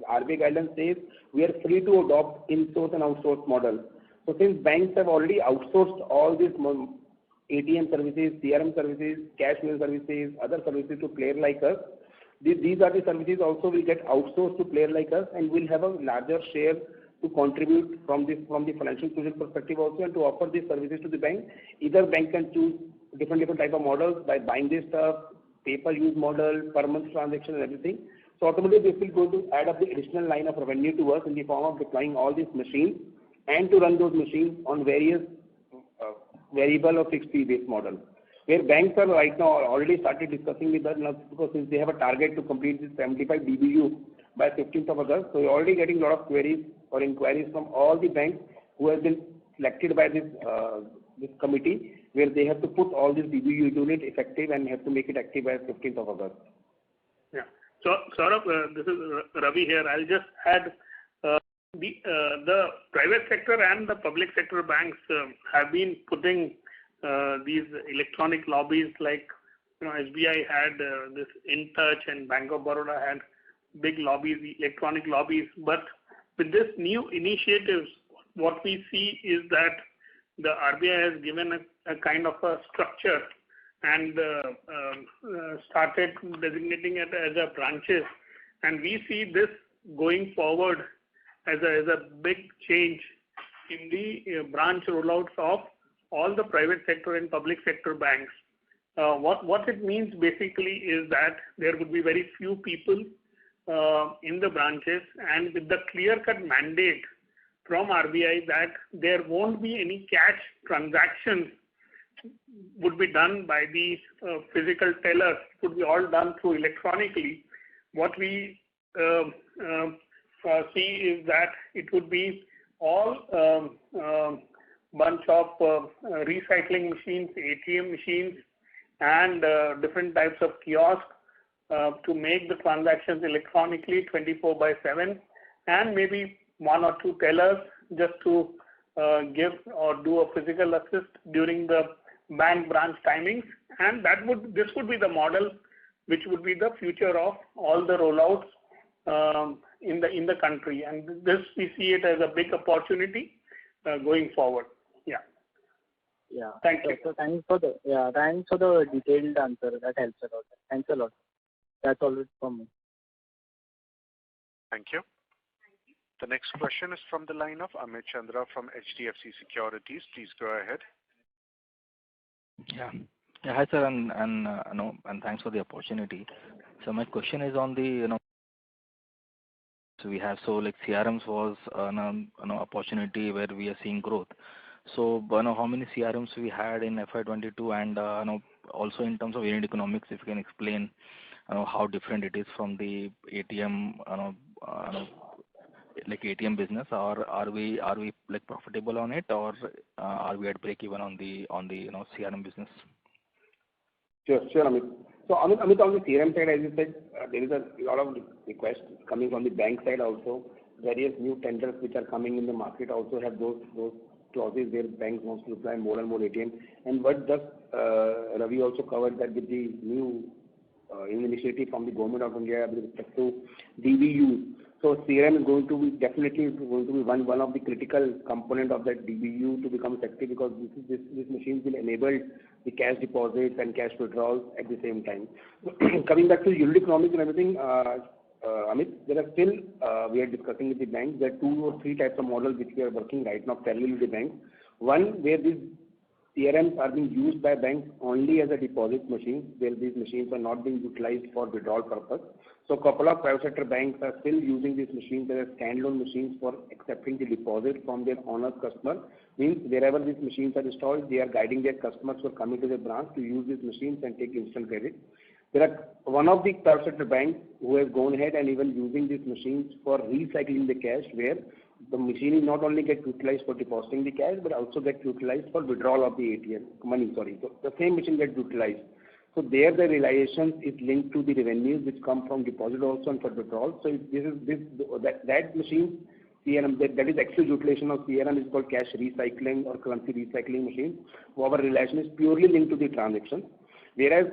RBI guidelines says we are free to adopt in-source and outsource model. So since banks have already outsourced all these ATM services, CRM services, cash management services, other services to players like us. These are the services also will get outsourced to players like us, and will have a larger share to contribute from the financial inclusion perspective also, and to offer these services to the bank. Either bank can choose different type of models by buying this stuff, pay-per-use model, per month transaction and everything. So automatically this will go to add up the additional line of revenue to us in the form of deploying all these machines and to run those machines on various variable or fixed fee based model. Where banks are right now already started discussing with us now, because since they have a target to complete this 75 DBU by 15th of August, so we're already getting a lot of queries or inquiries from all the banks who have been selected by this committee, where they have to put all these DBU unit effective and have to make it active by 15th of August. Yeah. So Saurabh, this is Ravi here. I'll just add the private sector and the public sector banks have been putting these electronic lobbies, like SBI had this InTouch, and Bank of Baroda had big lobbies, electronic lobbies. But with this new initiatives, what we see is that the RBI has given a kind of a structure and started designating it as a branches, and we see this going forward as a big change in the branch rollouts of all the private sector and public sector banks. What it means basically is that there would be very few people in the branches, and with the clear-cut mandate from RBI that there won't be any cash transactions would be done by the physical tellers, it would be all done through electronically. What we see is that it would be all bunch of recycling machines, ATM machines, and different types of kiosks to make the transactions electronically 24/7, and maybe one or two tellers just to give or do a physical assist during the bank branch timings. And this would be the model which would be the future of all the rollouts in the country, and this we see it as a big opportunity going forward. Yeah. Thank you. So thanks for the detailed answer. That helps a lot. Thanks a lot. That's all it from me. Thank you. The next question is from the line of Amit Chandra from HDFC Securities. Please go ahead. Yeah. Hi sir, and thanks for the opportunity. So my question is on the so we have like CRMs was an opportunity where we are seeing growth. So how many CRMs we had in FY22, and also in terms of unit economics, if you can explain how different it is from the ATM like ATM business, or are we like profitable on it, or are we at break even on the CRM business? Sure, Amit. So Amit, on the CRM side, as you said, there is a lot of requests coming from the bank side also. Various new tenders which are coming in the market also have those clauses where banks wants to apply more and more ATM. And what just Ravi also covered, that with the new initiative from the government of India with respect to DBU. So CRM is going to be definitely one of the critical component of that DBU to become effective, because this machines will enable the cash deposits and cash withdrawals at the same time. Coming back to unit economics and everything, Amit, there are still we are discussing with the banks. There are 2 or 3 types of models which we are working right now parallel with the banks. One, where these CRMs are being used by banks only as a deposit machines, where these machines are not being utilized for withdrawal purpose. So a couple of private sector banks are still using these machines as standalone machines for accepting the deposit from their honest customer. Means wherever these machines are installed, they are guiding their customers who are coming to the branch to use these machines and take instant credit. There are one of the private sector banks who has gone ahead and even using these machines for recycling the cash, where the machine is not only get utilized for depositing the cash, but also get utilized for withdrawal of the ATM money. So the same machine gets utilized. So there the realization is linked to the revenues which come from deposit also and for withdrawal. So that machine CRM, that is actual utilization of CRM is called cash recycling or currency recycling machine. Our relation is purely linked to the transaction, whereas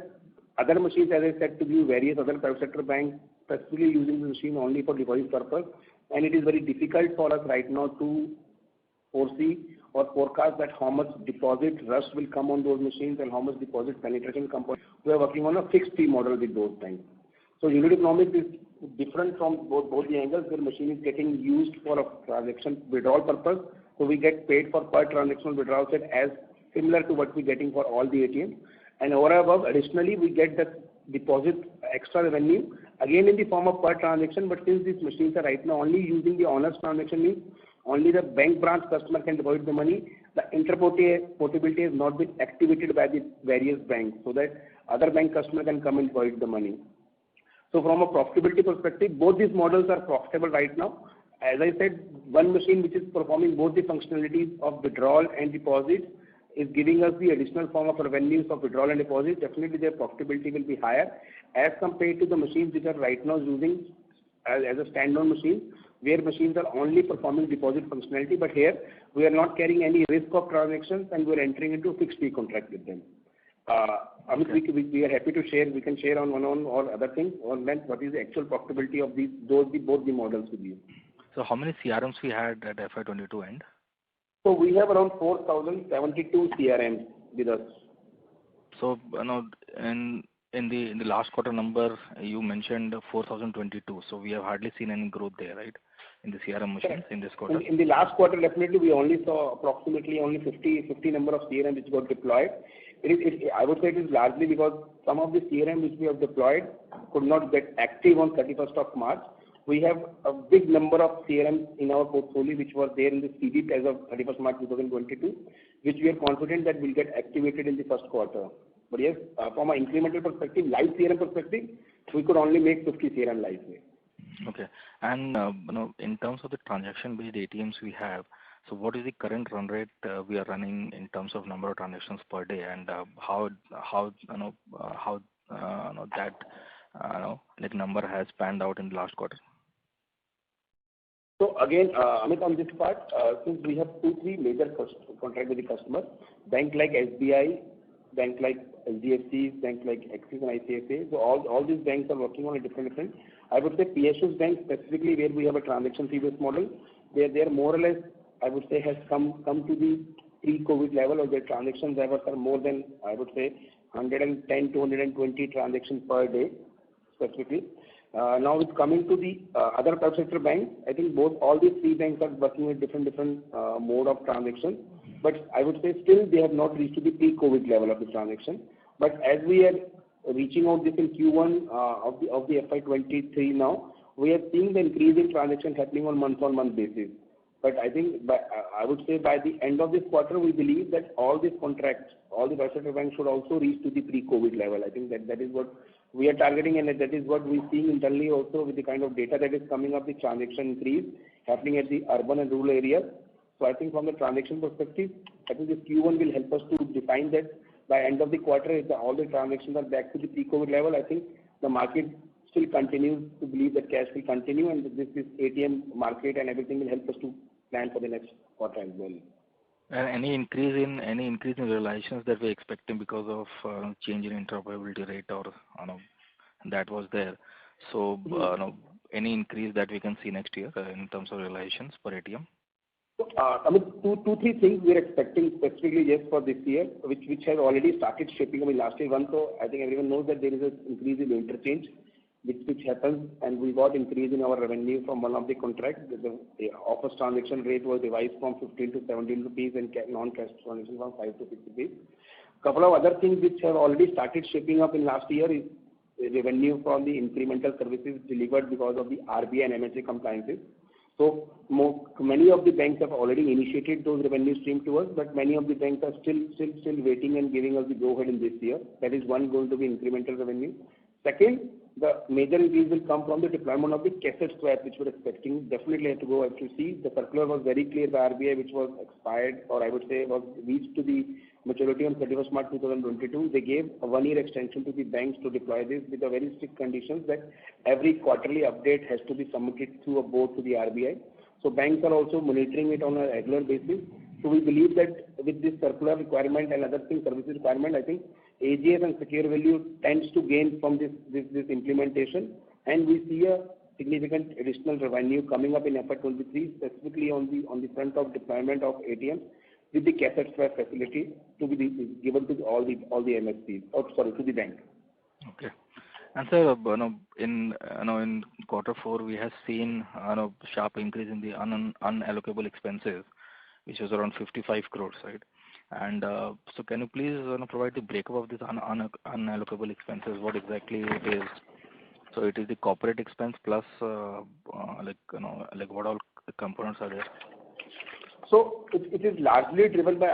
other machines, as I said to you, various other private sector banks specifically using the machine only for deposit purpose, and it is very difficult for us right now to foresee or forecast that how much deposit rush will come on those machines and how much deposit penetration will come. We are working on a fixed fee model with those banks. So unit economics is different from both the angles. Where machine is getting used for a transaction withdrawal purpose, so we get paid for per transaction withdrawal set as similar to what we're getting for all the ATMs. And over and above, additionally, we get the deposit extra revenue again in the form of per transaction. But since these machines are right now only using the honest transaction means only the bank branch customer can deposit the money. The interportability has not been activated by the various banks, so that other bank customer can come and deposit the money. So from a profitability perspective, both these models are profitable right now. As I said, one machine which is performing both the functionalities of withdrawal and deposit is giving us the additional form of revenues of withdrawal and deposit. Definitely their profitability will be higher as compared to the machines which are right now using as a standalone machine, where machines are only performing deposit functionality. But here we are not carrying any risk of transactions and we are entering into a fixed fee contract with them. Amit, we are happy to share. We can share on one-on or other things on that. What is the actual profitability of both the models with you? So how many CRMs we had at FY22 end? So we have around 4,072 CRMs with us. So in the last quarter number you mentioned 4,022. So we have hardly seen any growth there, right? In the CRM machines in this quarter. In the last quarter, definitely we only saw approximately only 50 number of CRM which got deployed. I would say it is largely because some of the CRM which we have deployed could not get active on 31st of March. We have a big number of CRMs in our portfolio which were there in the CD as of 31st March 2022, which we are confident that will get activated in the first quarter. But yes, from an incremental perspective, live CRM perspective, we could only make 50 CRM live. Okay. And in terms of the transaction-based ATMs we have, so what is the current run rate we are running in terms of number of transactions per day, and how that like number has panned out in the last quarter? So again, Amit, on this part, since we have 2-3 major contracts with the customer, bank like SBI, bank like HDFC, bank like Axis and ICICI, so all these banks are working on a different. I would say PSU's bank specifically, where we have a transaction fee-based model, they are more or less, I would say, has come to the pre-COVID level, or their transactions levels are more than, I would say, 110 to 120 transactions per day specifically. Now it's coming to the other private sector banks. I think all these 3 banks are working with different mode of transaction. But I would say still they have not reached to the pre-COVID level of the transaction. But as we are reaching out this in Q1 of the FY23 now, we are seeing the increase in transaction happening on month-on-month basis. But I think I would say by the end of this quarter, we believe that all these contracts, all the private sector banks should also reach to the pre-COVID level. I think that is what we are targeting, and that is what we see internally also with the kind of data that is coming up, the transaction increase happening at the urban and rural areas. So I think from the transaction perspective, I think this Q1 will help us to define that by end of the quarter, if all the transactions are back to the pre-COVID level, I think the market still continues to believe that cash will continue, and this ATM market and everything will help us to plan for the next quarter as well. And any increase in realizations that we're expecting because of change in interoperability rate, or that was there. So any increase that we can see next year in terms of realizations per ATM? So, I mean, 2-3 things we are expecting specifically just for this year, which has already started shaping up in last year. One, so I think everyone knows that there is an increase in interchange, which happens, and we got increase in our revenue from one of the contracts. The office transaction rate was revised from 15 to 17 rupees, and non-cash transaction from 5 to 6 rupees. Couple of other things which have already started shaping up in last year is revenue from the incremental services delivered because of the RBI and MHA compliances. So many of the banks have already initiated those revenue streams to us, but many of the banks are still waiting and giving us the go-ahead in this year. That is one going to be incremental revenue. Second, the major increase will come from the deployment of the cassette swap, which we're expecting. Definitely have to go to see. The circular was very clear by RBI, which was expired, or I would say was reached to the maturity on 31st March 2022. They gave a 1-year extension to the banks to deploy this with a very strict conditions that every quarterly update has to be submitted through a board to the RBI. So banks are also monitoring it on a regular basis. So we believe that with this circular requirement and other things, services requirement, I think AGS and secure value tends to gain from this implementation, and we see a significant additional revenue coming up in FY23, specifically on the front of deployment of ATMs with the cassette swap facility to be given to all the MSPs, to the bank. Okay. And sir, in quarter four, we have seen sharp increase in the unallocable expenses, which was around 55 crores, right? And so can you please provide the breakup of this unallocable expenses? What exactly it is? So it is the corporate expense plus what all components are there? So it is largely driven by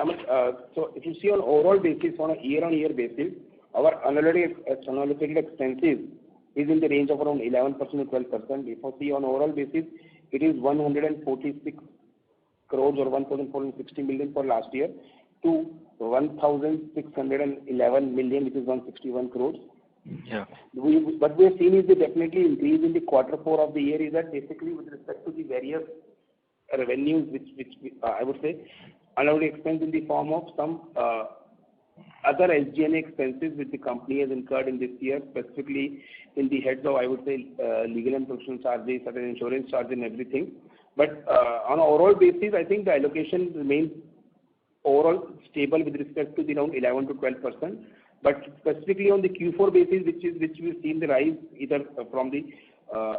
so if you see on overall basis, on a year-on-year basis, our unallocated expenses is in the range of around 11% to 12%. If you see on overall basis, it is 146 crores or 1,460 million for last year to 1,611 million, which is 161 crores. Yeah. What we have seen is the definitely increase in the quarter four of the year is that basically with respect to the various revenues, which I would say unallocated expense in the form of some other SG&A expenses which the company has incurred in this year, specifically in the heads of, I would say, legal and professional charges, certain insurance charges and everything. But on an overall basis, I think the allocation remains overall stable with respect to the around 11 to 12%. But specifically on the Q4 basis, which we've seen the rise either from the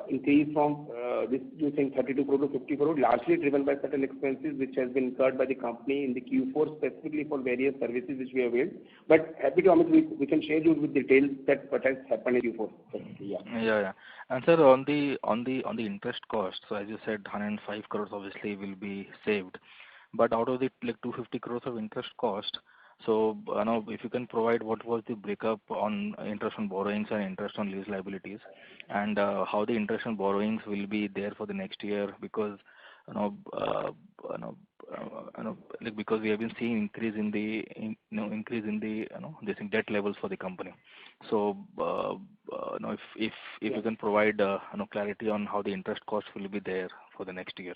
increase from this you think 32 crore to 50 crore, largely driven by certain expenses which has been incurred by the company in the Q4 specifically for various services which we have availed. But happy to we can share you with details that what has happened in Q4. Yeah. And sir, on the interest cost, so as you said, 105 crores obviously will be saved. But out of the 250 crores of interest cost, so if you can provide what was the breakup on interest on borrowings and interest on lease liabilities, and how the interest on borrowings will be there for the next year, because because we have been seeing increase in the debt levels for the company. So if you can provide clarity on how the interest cost will be there for the next year.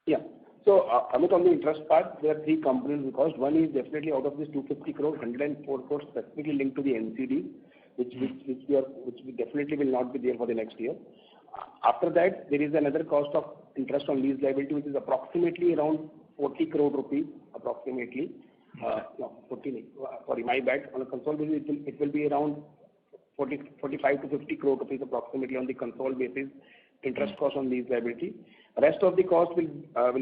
Yeah. So, Amit, on the interest part, there are three components of cost. One is definitely out of this 250 crores, 104 crores specifically linked to the NCD, which definitely will not be there for the next year. After that, there is another cost of interest on lease liability, which is approximately around 40 crore rupees, approximately. Sorry, my bad. On a consolidated basis, it will be around 45 to 50 crore rupees approximately on the consolidated basis, interest cost on lease liability. Rest of the cost will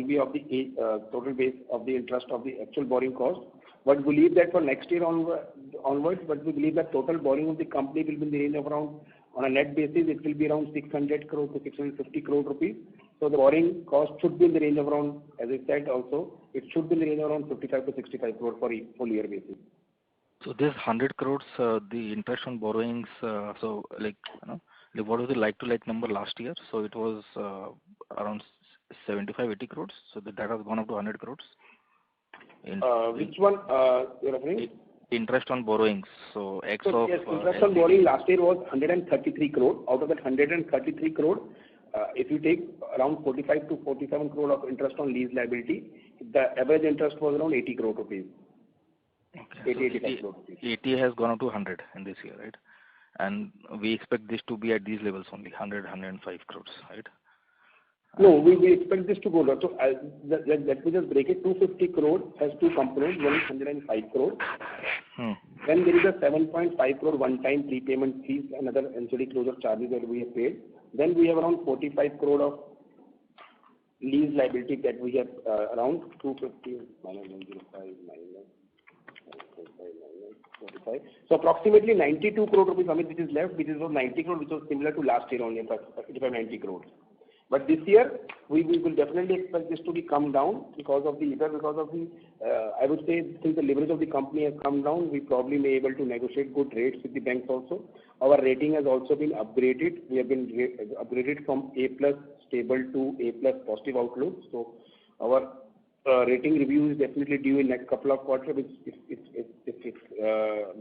be of the total base of the interest of the actual borrowing cost. But we believe that for next year onwards, but we believe that total borrowing of the company will be in the range of around, on a net basis, it will be around 600 crore to 650 crore rupees. So the borrowing cost should be in the range of around, as I said also, it should be in the range of around 55 to 65 crore for a full year basis. So this 100 crores, the interest on borrowings, what was the like-to-like number last year? So it was around 75-80 crores. So that has gone up to 100 crores. Which one you're referring? Interest on borrowings. So yes, interest on borrowing last year was 133 crore. Out of that 133 crore, if you take around 45 to 47 crore of interest on lease liability, the average interest was around 80 crore rupees. Okay. 85 crore rupees. 80 has gone up to 100 in this year, right? And we expect this to be at these levels only, 105 crores, right? No, we expect this to go down. So let me just break it. 250 crore has two components. One is 105 crore. Then there is a 7.5 crore one-time prepayment fees and other NCD closure charges that we have paid. Then we have around 45 crore of lease liability that we have around 250 minus 105 minus 45. So approximately 92 crore rupees, which is left, which is 90 crore, which was similar to last year only, 90 crores. But this year, we will definitely expect this to be come down because of the, I would say, since the leverage of the company has come down, we probably may be able to negotiate good rates with the banks also. Our rating has also been upgraded. We have been upgraded from A+ stable to A+ positive outlook. So our rating review is definitely due in next couple of quarters. If it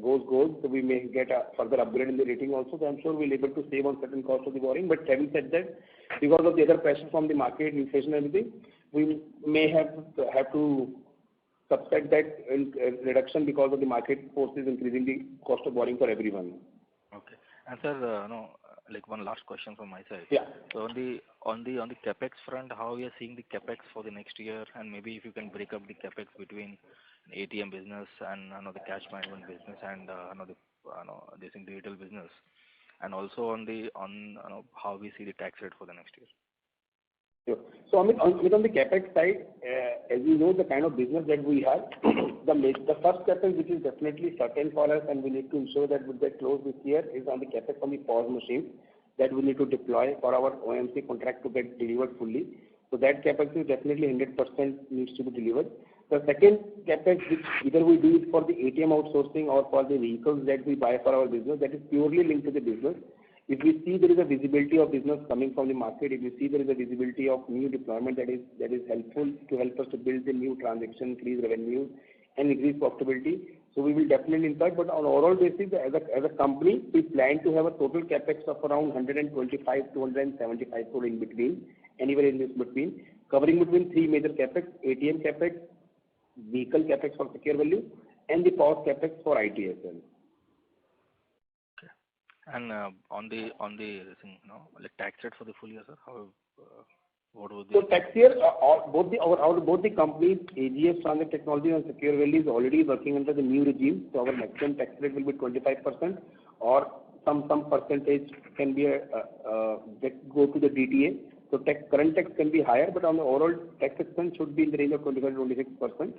goes, so we may get a further upgrade in the rating also. So I'm sure we'll be able to save on certain costs of the borrowing. But having said that, because of the other pressure from the market, inflation and everything, we may have to subtract that reduction because of the market forces increasing the cost of borrowing for everyone. Okay. And sir, like one last question from my side. Yeah. So on the CapEx front, how we are seeing the CapEx for the next year, and maybe if you can break up the CapEx between ATM business and the cash management business and this in the retail business, and also on how we see the tax rate for the next year. Sure. So on the CapEx side, as you know, the kind of business that we have, the first CapEx, which is definitely certain for us, and we need to ensure that will get closed this year, is on the CapEx on the POS machine that we need to deploy for our OMC contract to get delivered fully. So that CapEx is definitely 100% needs to be delivered. The second CapEx, which either we do it for the ATM outsourcing or for the vehicles that we buy for our business, that is purely linked to the business. If we see there is a visibility of business coming from the market, if we see there is a visibility of new deployment that is helpful to help us to build the new transaction, increase revenue, and increase profitability, so we will definitely impact. But on overall basis, as a company, we plan to have a total capex of around 125 to 175 crore in between, anywhere in this between, covering between three major capex: ATM capex, vehicle capex for secure value, and the POS capex for ITSL. And on the like tax rate for the full year, sir, what was the? So tax year, both the companies, AGS, Transact Technologies and Secure Value is already working under the new regime. So our maximum tax rate will be 25%, or some percentage can be go to the DTA. So current tax can be higher, but on the overall tax expense should be in the range of 25 to 26%.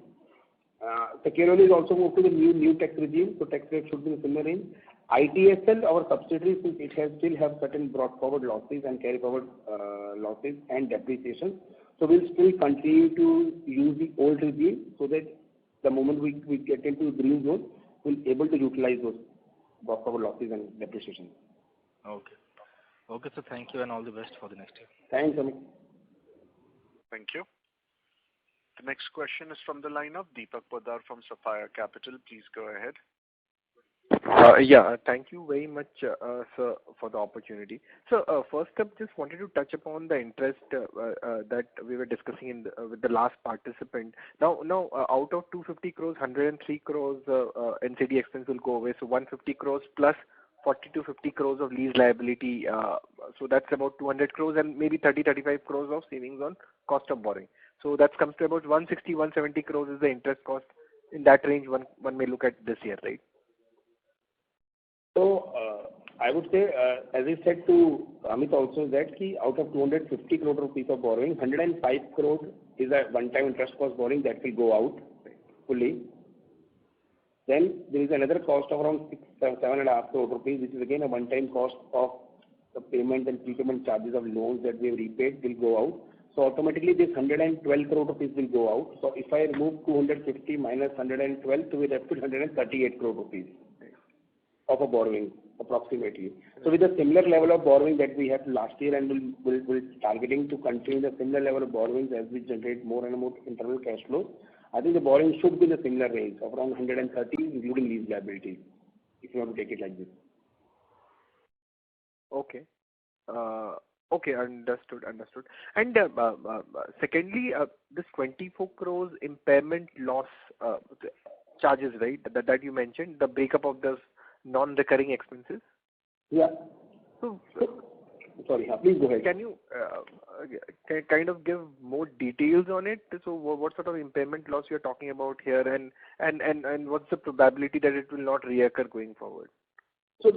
Secure Value is also moved to the new tax regime, so tax rate should be in the similar range. ITSL, our subsidiary, since it still have certain brought forward losses and carry forward losses and depreciation, so we'll still continue to use the old regime so that the moment we get into the green zone, we'll be able to utilize those brought forward losses and depreciation. Okay. Okay, so thank you and all the best for the next year. Thanks, Amit. Thank you. The next question is from the line of Deepak Poddar from Sapphire Capital. Please go ahead. Yeah, thank you very much, sir, for the opportunity. So, first up, just wanted to touch upon the interest that we were discussing with the last participant. Now, out of 250 crores, 103 crores NCD expense will go away. So, 150 crores plus 40 to 50 crores of lease liability. So that's about 200 crores and maybe 30-35 crores of savings on cost of borrowing. So that comes to about 160-170 crores is the interest cost. In that range, one may look at this year, right? So I would say, as I said to Amit also, that out of 250 crore rupees of borrowing, 105 crore is a one-time interest cost borrowing that will go out fully. Then there is another cost of around 7.5 crore rupees, which is again a one-time cost of the payment and prepayment charges of loans that we have repaid will go out. So automatically this 112 crore rupees will go out. So if I remove 250 minus 112, so we left with 138 crore rupees of a borrowing approximately. So with a similar level of borrowing that we had last year, and we're targeting to continue the similar level of borrowings as we generate more and more internal cash flow, I think the borrowing should be in a similar range of around 130, including lease liability, if you want to take it like this. Okay. Okay, understood. And secondly, this 24 crores impairment loss charges, right, that you mentioned, the breakup of the non-recurring expenses? Yeah. So, sorry, please go ahead. Can you kind of give more details on it? So what sort of impairment loss you're talking about here, and what's the probability that it will not reoccur going forward? So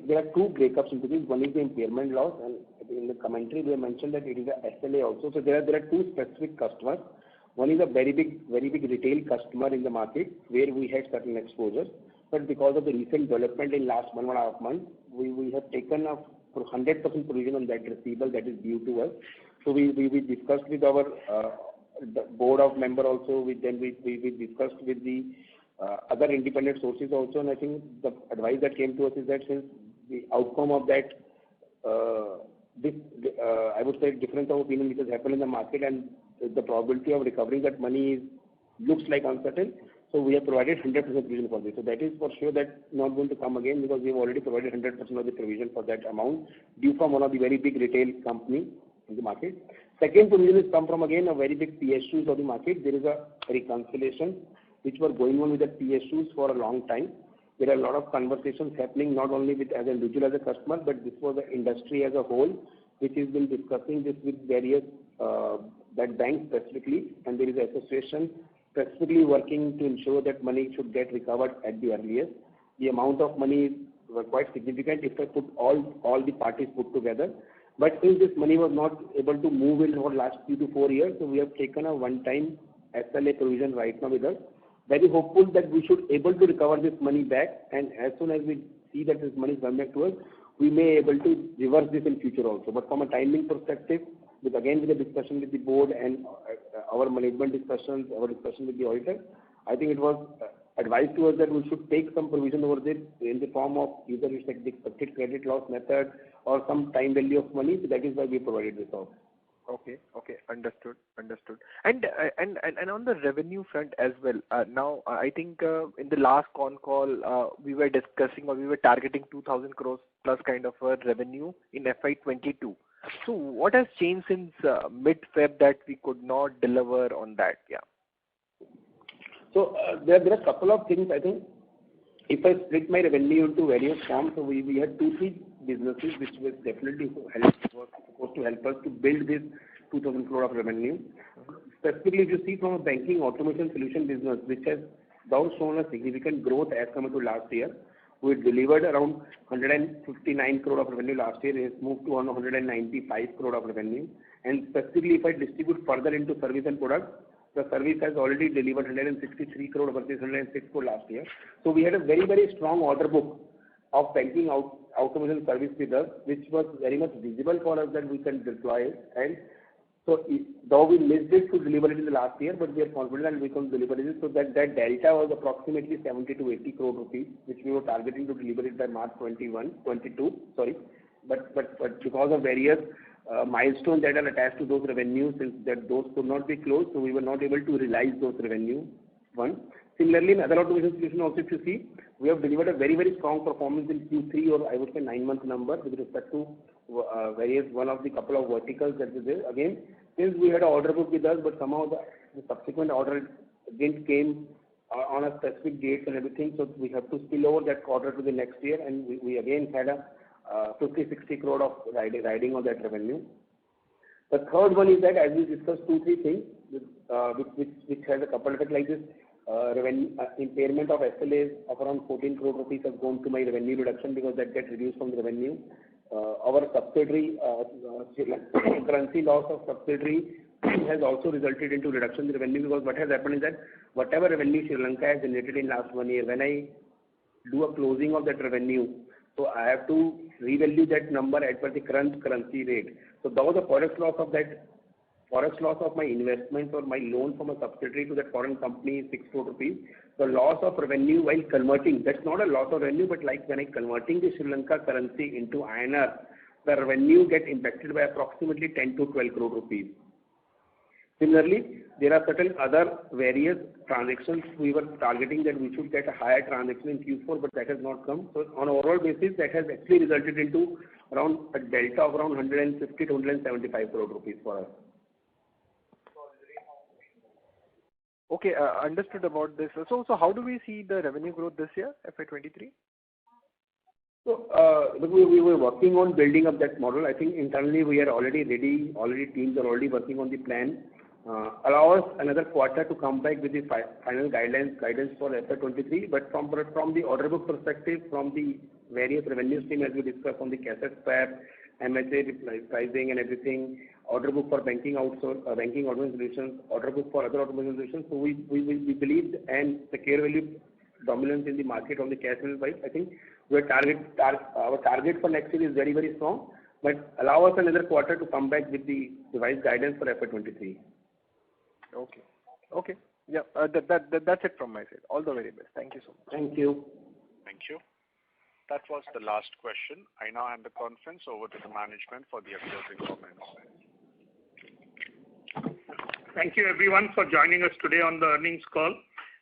there are two breakups into this. One is the impairment loss, and in the commentary they mentioned that it is a SLA also. So there are two specific customers. One is a very big retail customer in the market where we had certain exposures, but because of the recent development in last 1.5 months, we have taken a 100% provision on that receivable that is due to us. So we discussed with our the board of member also. We discussed with the other independent sources also, and I think the advice that came to us is that since the outcome of that, I would say difference of opinion which has happened in the market, and the probability of recovering that money looks like uncertain. So we have provided 100% provision for this. So that is for sure that not going to come again, because we have already provided 100% of the provision for that amount due from one of the very big retail company in the market. Second provision is come from again a very big PSUs of the market. There is a reconciliation which were going on with the PSUs for a long time. there are a lot of conversations happening, not only with as an individual as a customer, but this was the industry as a whole, which has been discussing this with various that banks specifically, and there is an association specifically working to ensure that money should get recovered at the earliest. The amount of money was quite significant if I put all the parties put together. But since this money was not able to move in over the last 3 to 4 years, so we have taken a one-time SLA provision right now with us. Very hopeful that we should able to recover this money back, and as soon as we see that this money is coming back to us, we may able to reverse this in future also. But from a timing perspective, with the discussion with the board and our management discussions, our discussion with the auditor, I think it was advised to us that we should take some provision over this in the form of either the expected credit loss method or some time value of money. So that is why we provided this out. Okay. Understood. And on the revenue front as well, now I think in the last con call, we were discussing or we were targeting 2,000 crores plus kind of a revenue in FY22. So what has changed since mid-Feb that we could not deliver on that? Yeah. So there are a couple of things. I think if I split my revenue into various forms, so we had 2-3 businesses which was definitely supposed to help us to build this 2,000 crore of revenue. Specifically, if you see from a banking automation solution business, which has now shown a significant growth as compared to last year. We delivered around 159 crore of revenue last year. It has moved to around 195 crore of revenue. And specifically, if I distribute further into service and product, the service has already delivered 163 crore versus 106 crore last year. So we had a very, very strong order book of banking automation service with us, which was very much visible for us that we can deploy it. And so though we missed it to deliver it in the last year, but we are confident that we can deliver it. So that delta was approximately 70 to 80 crore rupees, which we were targeting to deliver it by March 22. But because of various milestones that are attached to those revenues, since that those could not be closed, so we were not able to realize those revenue. One. Similarly, in other automation solution also, if you see, we have delivered a very, very strong performance in Q3, or I would say 9-month number with respect to one of the couple of verticals that is there. Again, since we had an order book with us, but somehow the subsequent order didn't came on a specific date and everything, so we have to spill over that quarter to the next year, and we again had a 50-60 crore of riding on that revenue. The third one is that, as we discussed 2-3 things, which has a couple of it like this, revenue impairment of SLAs of around 14 crore rupees has gone to my revenue reduction because that gets reduced from the revenue. Our subsidiary currency loss of subsidiary has also resulted into reduction in revenue, because what has happened is that whatever revenue Sri Lanka has generated in last 1 year, when I do a closing of that revenue, so I have to revalue that number as per the current currency rate. So though the forex loss of my investment or my loan from a subsidiary to that foreign company is 6 crore rupees, the loss of revenue while converting, that's not a loss of revenue, but like when I converting the Sri Lanka currency into INR, the revenue get impacted by approximately 10 to 12 crore rupees. Similarly, there are certain other various transactions we were targeting that we should get a higher transaction in Q4, but that has not come. So on an overall basis, that has actually resulted into around a delta of around 150 to 175 crore rupees for us. Okay, understood about this. So how do we see the revenue growth this year, FY23? So we were working on building up that model. I think internally we are already ready. Already teams are already working on the plan. Allow us another quarter to come back with the final guidance for FY23. But from the order book perspective, from the various revenue stream as we discussed on the cassette swap, MSA pricing and everything, order book for banking automation solutions, order book for other automation solutions. So we believe, and the care value dominance in the market on the cash value side, I think our target for next year is very, very strong. But allow us another quarter to come back with the revised guidance for FY23. Okay. Yeah, that's it from my side. All the very best. Thank you so much. Thank you. Thank you. That was the last question. I now hand the conference over to the management for their closing comments. Thank you everyone for joining us today on the earnings call.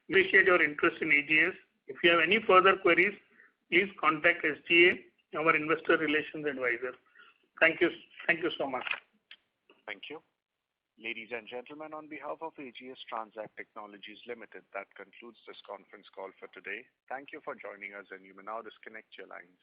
Appreciate your interest in AGS. If you have any further queries, please contact SGA, our investor relations advisor. Thank you so much. Thank you. Ladies and gentlemen, on behalf of AGS Transact Technologies Limited, that concludes this conference call for today. Thank you for joining us, and you may now disconnect your lines.